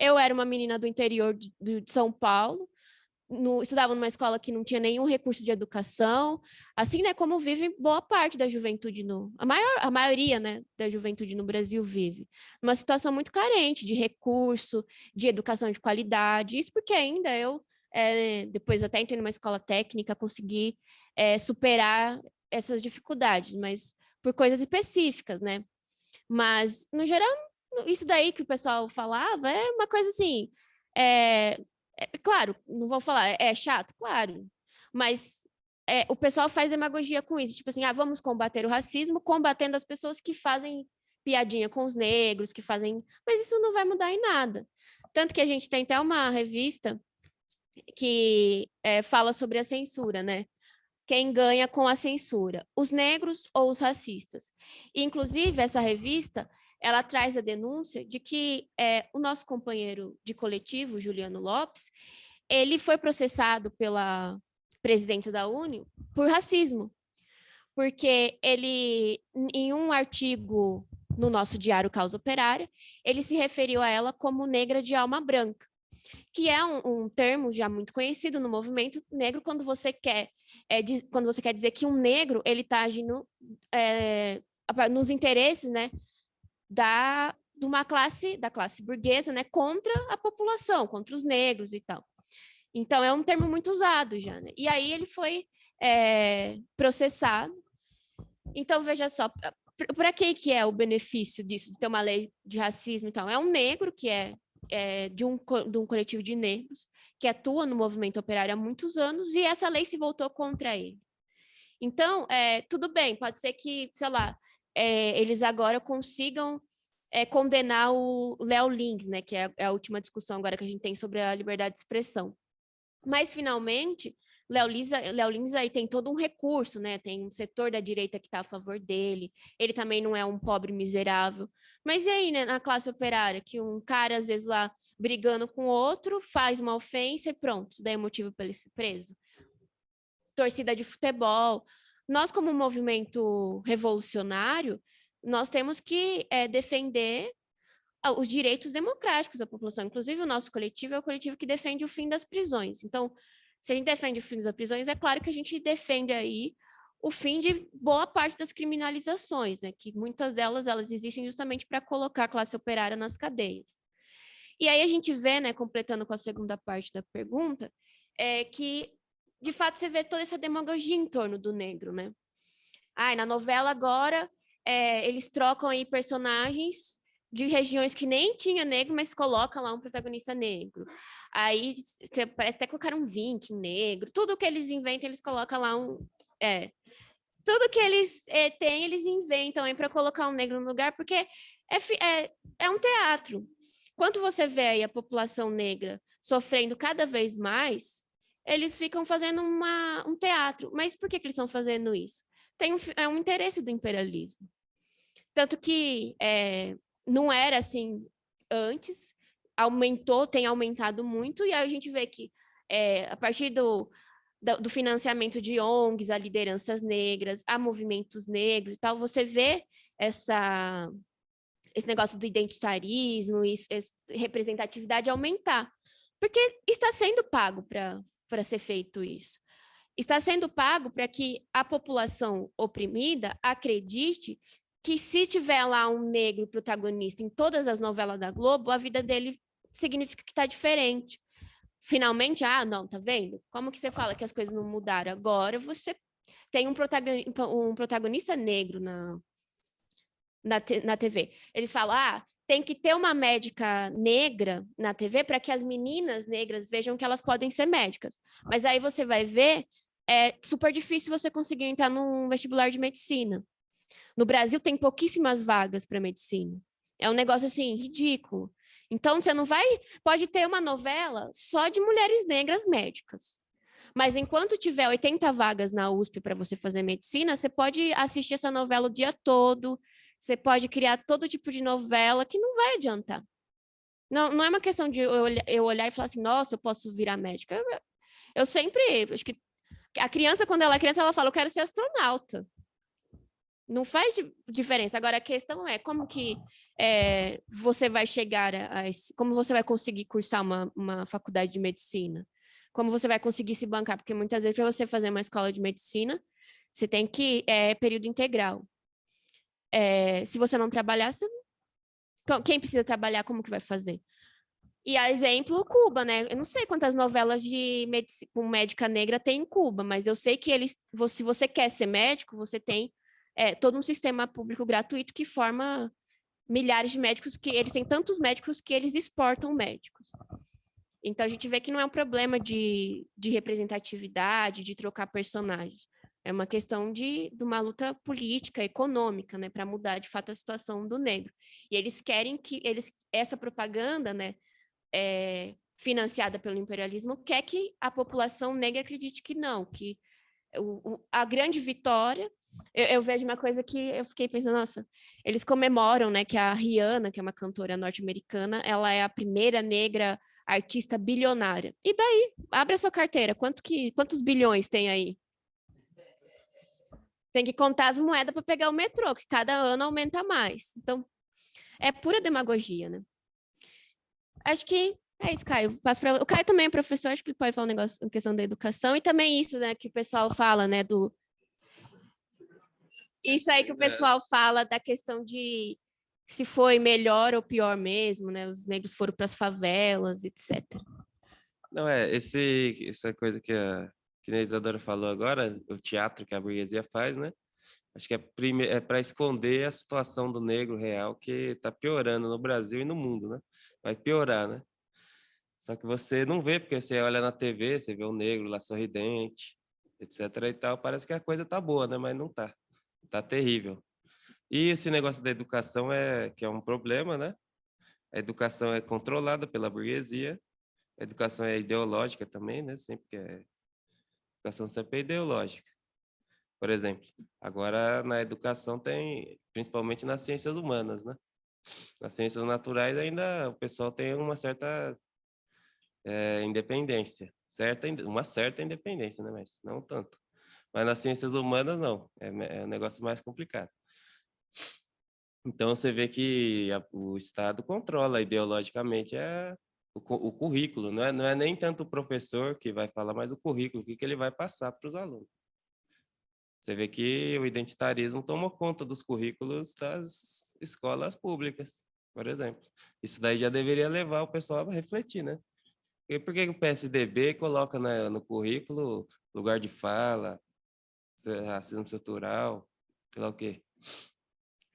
eu era uma menina do interior de São Paulo, estudava numa escola que não tinha nenhum recurso de educação, assim, né, como vive boa parte da juventude a maioria, né, da juventude no Brasil vive. Uma situação muito carente de recurso, de educação de qualidade. Isso porque ainda eu... depois até entrei numa escola técnica, consegui superar essas dificuldades, mas por coisas específicas, né? Mas, no geral, isso daí que o pessoal falava é uma coisa assim, claro, não vou falar, é chato, claro, mas o pessoal faz demagogia com isso, tipo assim, vamos combater o racismo combatendo as pessoas que fazem piadinha com os negros, que fazem... Mas isso não vai mudar em nada. Tanto que a gente tem até uma revista que fala sobre a censura, né? Quem ganha com a censura, os negros ou os racistas? E, inclusive, essa revista, ela traz a denúncia de que o nosso companheiro de coletivo, Juliano Lopes, ele foi processado pela presidente da UNE por racismo, porque ele, em um artigo no nosso diário Causa Operária, ele se referiu a ela como negra de alma branca, que é um termo já muito conhecido no movimento negro quando você quer dizer que um negro ele está agindo nos interesses, né, da classe burguesa, né, contra a população, contra os negros e tal. Então, é um termo muito usado já, né? E aí ele foi processado. Então, veja só, para que é o benefício disso, de ter uma lei de racismo e tal? É um negro que de um coletivo de negros que atua no movimento operário há muitos anos e essa lei se voltou contra ele. Então, tudo bem, pode ser que, sei lá, eles agora consigam condenar o Léo Lins, né, que é a última discussão agora que a gente tem sobre a liberdade de expressão. Mas, finalmente, Léo Lins aí tem todo um recurso, né? Tem um setor da direita que está a favor dele. Ele também não é um pobre miserável. Mas e aí, né, na classe operária, que um cara, às vezes, lá brigando com outro, faz uma ofensa e pronto, isso daí é motivo para ele ser preso. Torcida de futebol. Nós, como movimento revolucionário, nós temos que defender os direitos democráticos da população. Inclusive, o nosso coletivo é o coletivo que defende o fim das prisões. Então, se a gente defende o fim das prisões, é claro que a gente defende aí o fim de boa parte das criminalizações, né? Que muitas delas elas existem justamente para colocar a classe operária nas cadeias. E aí a gente vê, né, completando com a segunda parte da pergunta, que, de fato, você vê toda essa demagogia em torno do negro, né? Na novela agora, eles trocam aí personagens de regiões que nem tinha negro, mas coloca lá um protagonista negro. Aí parece até colocar um viking negro. Tudo que eles inventam, eles colocam lá tudo que eles têm, eles inventam aí para colocar um negro no lugar, porque é um teatro. Quando você vê aí a população negra sofrendo cada vez mais, eles ficam fazendo um teatro. Mas por que eles estão fazendo isso? É um interesse do imperialismo. Tanto que não era assim antes, tem aumentado muito, e aí a gente vê que a partir do financiamento de ONGs, a lideranças negras, a movimentos negros e tal, você vê esse negócio do identitarismo e representatividade aumentar, porque está sendo pago para ser feito isso. Está sendo pago para que a população oprimida acredite que se tiver lá um negro protagonista em todas as novelas da Globo, a vida dele significa que está diferente. Finalmente, não, tá vendo? Como que você fala que as coisas não mudaram? Agora você tem um protagonista negro na TV. Eles falam, tem que ter uma médica negra na TV para que as meninas negras vejam que elas podem ser médicas. Mas aí você vai ver, é super difícil você conseguir entrar num vestibular de medicina. No Brasil tem pouquíssimas vagas para medicina. É um negócio assim ridículo. Então você não pode ter uma novela só de mulheres negras médicas. Mas enquanto tiver 80 vagas na USP para você fazer medicina, você pode assistir essa novela o dia todo, você pode criar todo tipo de novela que não vai adiantar. Não é uma questão de eu olhar e falar assim, nossa, eu posso virar médica. Eu sempre, acho que a criança, quando ela é criança, ela fala, eu quero ser astronauta. Não faz diferença. Agora, a questão é como que você vai chegar como você vai conseguir cursar uma faculdade de medicina? Como você vai conseguir se bancar? Porque muitas vezes, para você fazer uma escola de medicina, você tem que período integral. Se você não trabalhar, quem precisa trabalhar, como que vai fazer? E a exemplo, Cuba, né? Eu não sei quantas novelas com médica negra tem em Cuba, mas eu sei que se você quer ser médico, você tem todo um sistema público gratuito que forma milhares de médicos, que eles têm tantos médicos que eles exportam médicos. Então, a gente vê que não é um problema de representatividade, de trocar personagens. É uma questão de uma luta política, econômica, né, para mudar, de fato, a situação do negro. E eles querem que essa propaganda, né, financiada pelo imperialismo, quer que a população negra acredite que não, que a grande vitória... Eu vejo uma coisa que eu fiquei pensando, nossa, eles comemoram, né, que a Rihanna, que é uma cantora norte-americana, ela é a primeira negra artista bilionária. E daí? Abre a sua carteira, quantos bilhões tem aí? Tem que contar as moedas para pegar o metrô, que cada ano aumenta mais. Então, é pura demagogia, né? Acho que é isso, Caio. O Caio também é professor, acho que ele pode falar um negócio em questão da educação, e também isso, né, que o pessoal fala, né, isso aí que o pessoal fala da questão de se foi melhor ou pior mesmo, né? Os negros foram para as favelas, etc. Não, essa coisa que a Isadora falou agora, o teatro que a burguesia faz, né? Acho que é para esconder a situação do negro real, que está piorando no Brasil e no mundo, né? Vai piorar, né? Só que você não vê, porque você olha na TV, você vê o negro lá sorridente, etc. e tal, parece que a coisa tá boa, né? Mas não tá. Tá terrível. E esse negócio da educação que é um problema, né? A educação é controlada pela burguesia, a educação é ideológica também, né? A educação sempre é ideológica. Por exemplo, agora na educação tem, principalmente nas ciências humanas, né? Nas ciências naturais ainda o pessoal tem uma certa independência, uma certa independência, né? Mas não tanto. Mas nas ciências humanas, não. É um negócio mais complicado. Então, você vê que o Estado controla ideologicamente o currículo. Não é nem tanto o professor que vai falar, mas o currículo, o que ele vai passar para os alunos. Você vê que o identitarismo tomou conta dos currículos das escolas públicas, por exemplo. Isso daí já deveria levar o pessoal a refletir, né? E por que o PSDB coloca no currículo lugar de fala, racismo estrutural, sei lá o quê?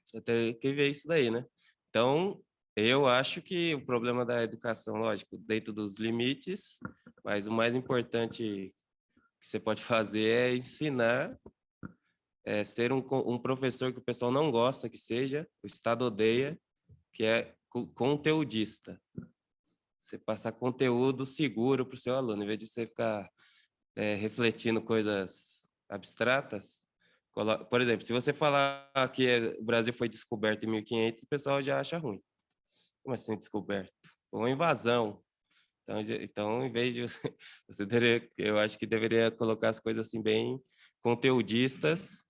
Você tem que ver isso daí, né? Então, eu acho que o problema da educação, lógico, dentro dos limites, mas o mais importante que você pode fazer é ensinar, ser um professor que o pessoal não gosta que seja, o Estado odeia, que é conteudista. Você passar conteúdo seguro para o seu aluno, em vez de você ficar refletindo coisas abstratas. Por exemplo, se você falar que o Brasil foi descoberto em 1500, o pessoal já acha ruim. Como assim descoberto? Foi uma invasão. Então, em vez de você eu acho que deveria colocar as coisas assim bem conteudistas,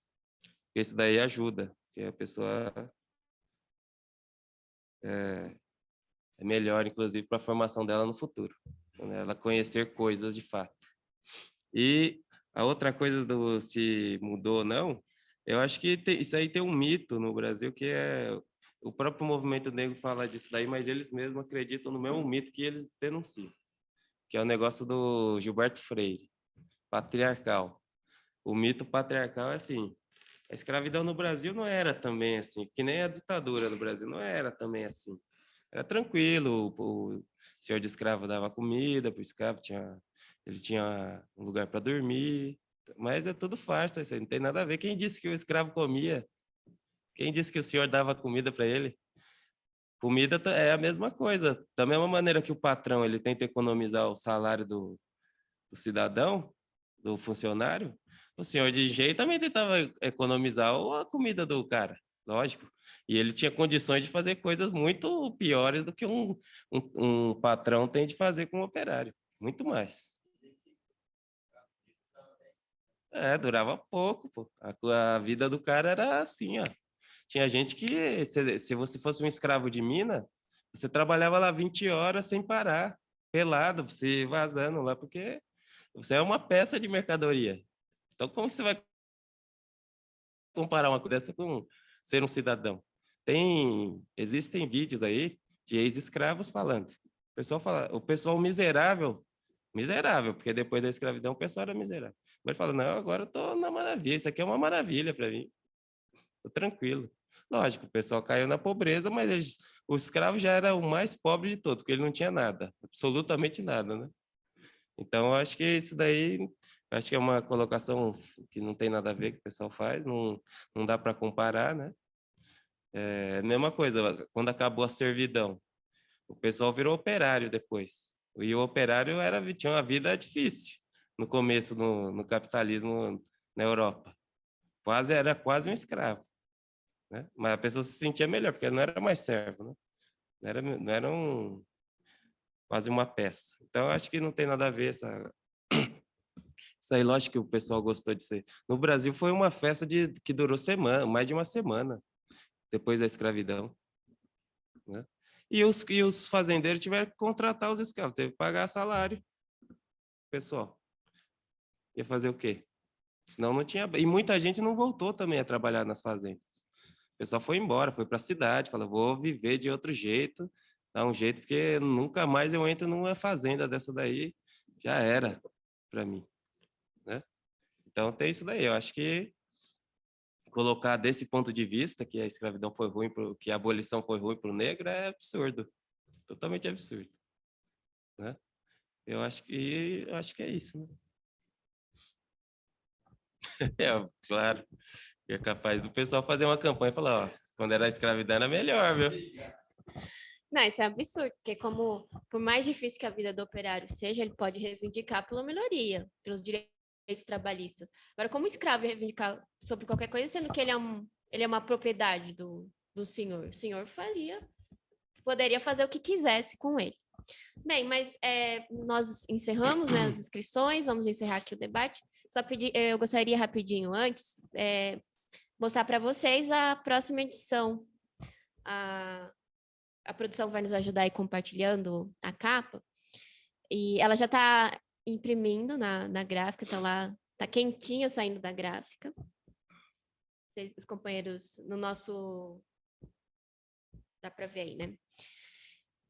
porque isso daí ajuda, porque a pessoa é melhor, inclusive, para a formação dela no futuro, né? Ela conhecer coisas de fato. E a outra coisa do se mudou ou não, eu acho que isso aí tem um mito no Brasil, que o próprio movimento negro fala disso daí, mas eles mesmos acreditam no mesmo mito que eles denunciam, que é o negócio do Gilberto Freire, patriarcal. O mito patriarcal é assim: a escravidão no Brasil não era também assim, que nem a ditadura no Brasil não era também assim. Era tranquilo, o senhor de escravo dava comida para o escravo, ele tinha um lugar para dormir, mas é tudo farsa, isso aí não tem nada a ver. Quem disse que o escravo comia? Quem disse que o senhor dava comida para ele? Comida é a mesma coisa. Da mesma maneira que o patrão ele tenta economizar o salário do cidadão, do funcionário, o senhor de engenho também tentava economizar a comida do cara, lógico. E ele tinha condições de fazer coisas muito piores do que um patrão tem de fazer com um operário. Muito mais. Durava pouco, pô. A vida do cara era assim, ó. Tinha gente que, se você fosse um escravo de mina, você trabalhava lá 20 horas sem parar, pelado, você vazando lá, porque você é uma peça de mercadoria. Então, como que você vai comparar uma coisa dessa com ser um cidadão? Existem vídeos aí de ex-escravos falando. O pessoal miserável, porque depois da escravidão o pessoal era miserável. Mas ele fala, não, agora eu tô na maravilha, isso aqui é uma maravilha para mim. Tô tranquilo. Lógico, o pessoal caiu na pobreza, mas o escravo já era o mais pobre de todos, porque ele não tinha nada, absolutamente nada, né? Então, acho que isso daí, acho que é uma colocação que não tem nada a ver com o que o pessoal faz, não dá para comparar, né? É a mesma coisa, quando acabou a servidão, o pessoal virou operário depois. E o operário tinha uma vida difícil no começo, no capitalismo na Europa. Era quase um escravo, né? Mas a pessoa se sentia melhor, porque não era mais servo, né? Não era quase uma peça. Então, acho que não tem nada a ver isso aí, lógico que o pessoal gostou de ser. No Brasil foi uma festa que durou mais de uma semana, depois da escravidão, né? E os fazendeiros tiveram que contratar os escravos, teve que pagar salário, pessoal. Ia fazer o quê? Senão não tinha... E muita gente não voltou também a trabalhar nas fazendas. pessoal foi embora, foi para a cidade, falou, vou viver de outro jeito, dá um jeito, porque nunca mais eu entro numa fazenda dessa daí, já era para mim, né? Então tem isso daí, eu acho que colocar desse ponto de vista que a escravidão foi ruim, que a abolição foi ruim para o negro é absurdo, totalmente absurdo, né? Eu acho que é isso, né? É, claro, é capaz do pessoal fazer uma campanha e falar, ó, quando era escravidão era melhor, viu? Não, isso é absurdo, porque por mais difícil que a vida do operário seja, ele pode reivindicar pela melhoria, pelos direitos trabalhistas. Agora, como escravo reivindicar sobre qualquer coisa, sendo que ele é uma propriedade do senhor. O senhor poderia fazer o que quisesse com ele. Bem, mas nós encerramos, né, as inscrições, vamos encerrar aqui o debate. Só eu gostaria rapidinho antes mostrar para vocês a próxima edição. A produção vai nos ajudar aí compartilhando a capa. E ela já está imprimindo na gráfica, está lá, está quentinha saindo da gráfica. Os companheiros no nosso... Dá para ver aí, né?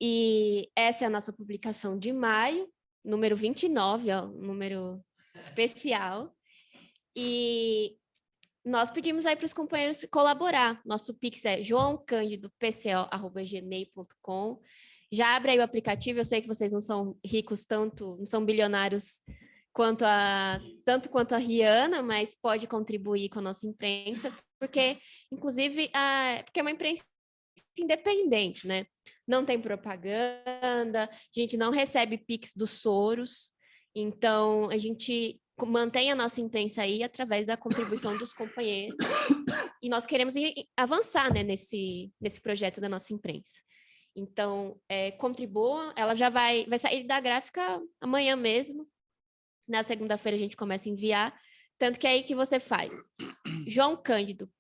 E essa é a nossa publicação de maio, número 29, ó, um número especial. E nós pedimos aí para os companheiros colaborar. Nosso Pix é joaocândido.pco@gmail.com. Já abre aí o aplicativo, eu sei que vocês não são ricos tanto, não são bilionários tanto quanto a Rihanna, mas pode contribuir com a nossa imprensa, porque, inclusive, porque é uma imprensa independente, né? Não tem propaganda, a gente não recebe Pix dos Soros, então a gente mantém a nossa imprensa aí através da contribuição dos companheiros, e nós queremos avançar, né, nesse projeto da nossa imprensa. Então, contribuam, ela já vai sair da gráfica amanhã mesmo, na segunda-feira a gente começa a enviar, tanto que é aí que você faz João Cândido,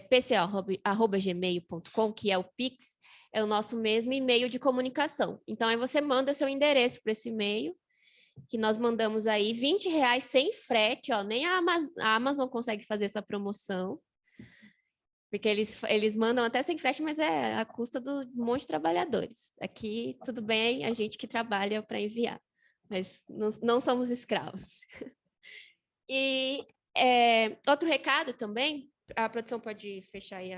pco@gmail.com, que é o Pix, é o nosso mesmo e-mail de comunicação. Então, aí você manda seu endereço para esse e-mail, que nós mandamos aí R$20 sem frete, ó, nem a Amazon consegue fazer essa promoção, porque eles mandam até sem frete, mas é a custa de um monte de trabalhadores. Aqui, tudo bem, a gente que trabalha para enviar, mas não somos escravos. E outro recado também, a produção pode fechar aí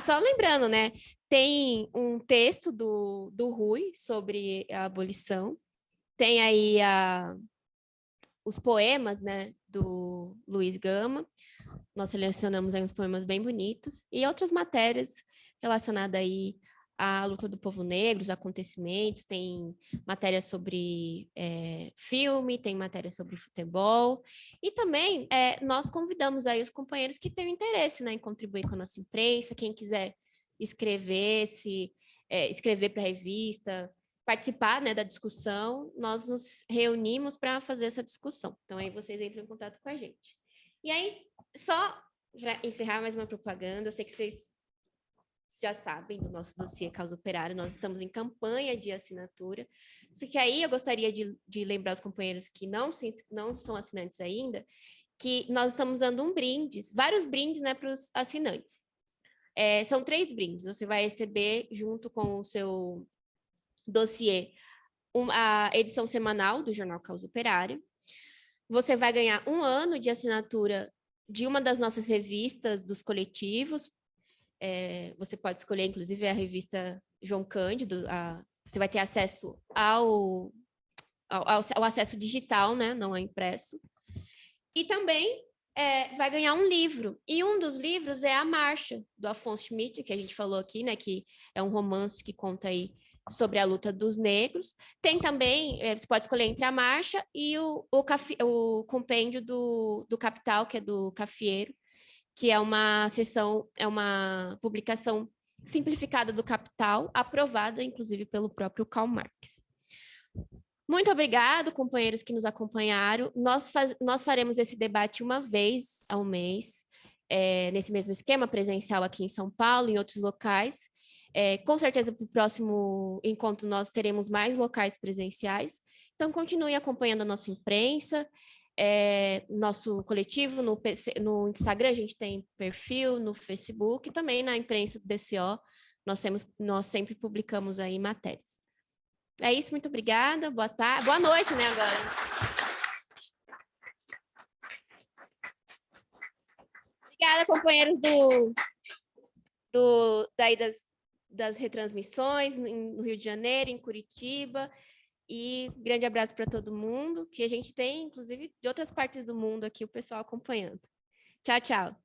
só lembrando, né? Tem um texto do Rui sobre a abolição, tem aí os poemas, né, do Luiz Gama, nós selecionamos aí uns poemas bem bonitos, e outras matérias relacionadas aí à luta do povo negro, os acontecimentos, tem matéria sobre filme, tem matéria sobre futebol, e também nós convidamos aí os companheiros que têm interesse, né, em contribuir com a nossa imprensa, quem quiser escrever para a revista, participar, né, da discussão, nós nos reunimos para fazer essa discussão. Então, aí vocês entram em contato com a gente. E aí, só para encerrar mais uma propaganda, eu sei que vocês já sabem do nosso dossiê Causa Operária, nós estamos em campanha de assinatura, só que aí eu gostaria de lembrar os companheiros que não são assinantes ainda, que nós estamos dando vários brindes, né, para os assinantes. São 3 brindes, você vai receber junto com o seu dossiê a edição semanal do Jornal Causa Operária, você vai ganhar 1 ano de assinatura de uma das nossas revistas dos coletivos, você pode escolher, inclusive, a revista João Cândido, você vai ter acesso ao acesso digital, né? Não é impresso. E também vai ganhar um livro. E um dos livros é A Marcha, do Afonso Schmidt, que a gente falou aqui, né? Que é um romance que conta aí sobre a luta dos negros. Tem também, você pode escolher entre A Marcha e o compêndio do Capital, que é do Cafieiro, que é uma publicação simplificada do Capital, aprovada, inclusive, pelo próprio Karl Marx. Muito obrigado, companheiros que nos acompanharam. Nós faremos esse debate uma vez ao mês, nesse mesmo esquema, presencial aqui em São Paulo, em outros locais. Com certeza, para o próximo encontro, nós teremos mais locais presenciais. Então, continue acompanhando a nossa imprensa. nosso coletivo, no Instagram, a gente tem perfil, no Facebook, e também na imprensa do DCO, nós sempre publicamos aí matérias. É isso, muito obrigada, boa tarde, boa noite, né, agora. Obrigada, companheiros daí das retransmissões no Rio de Janeiro, em Curitiba, e grande abraço para todo mundo, que a gente tem, inclusive, de outras partes do mundo aqui, o pessoal acompanhando. Tchau, tchau.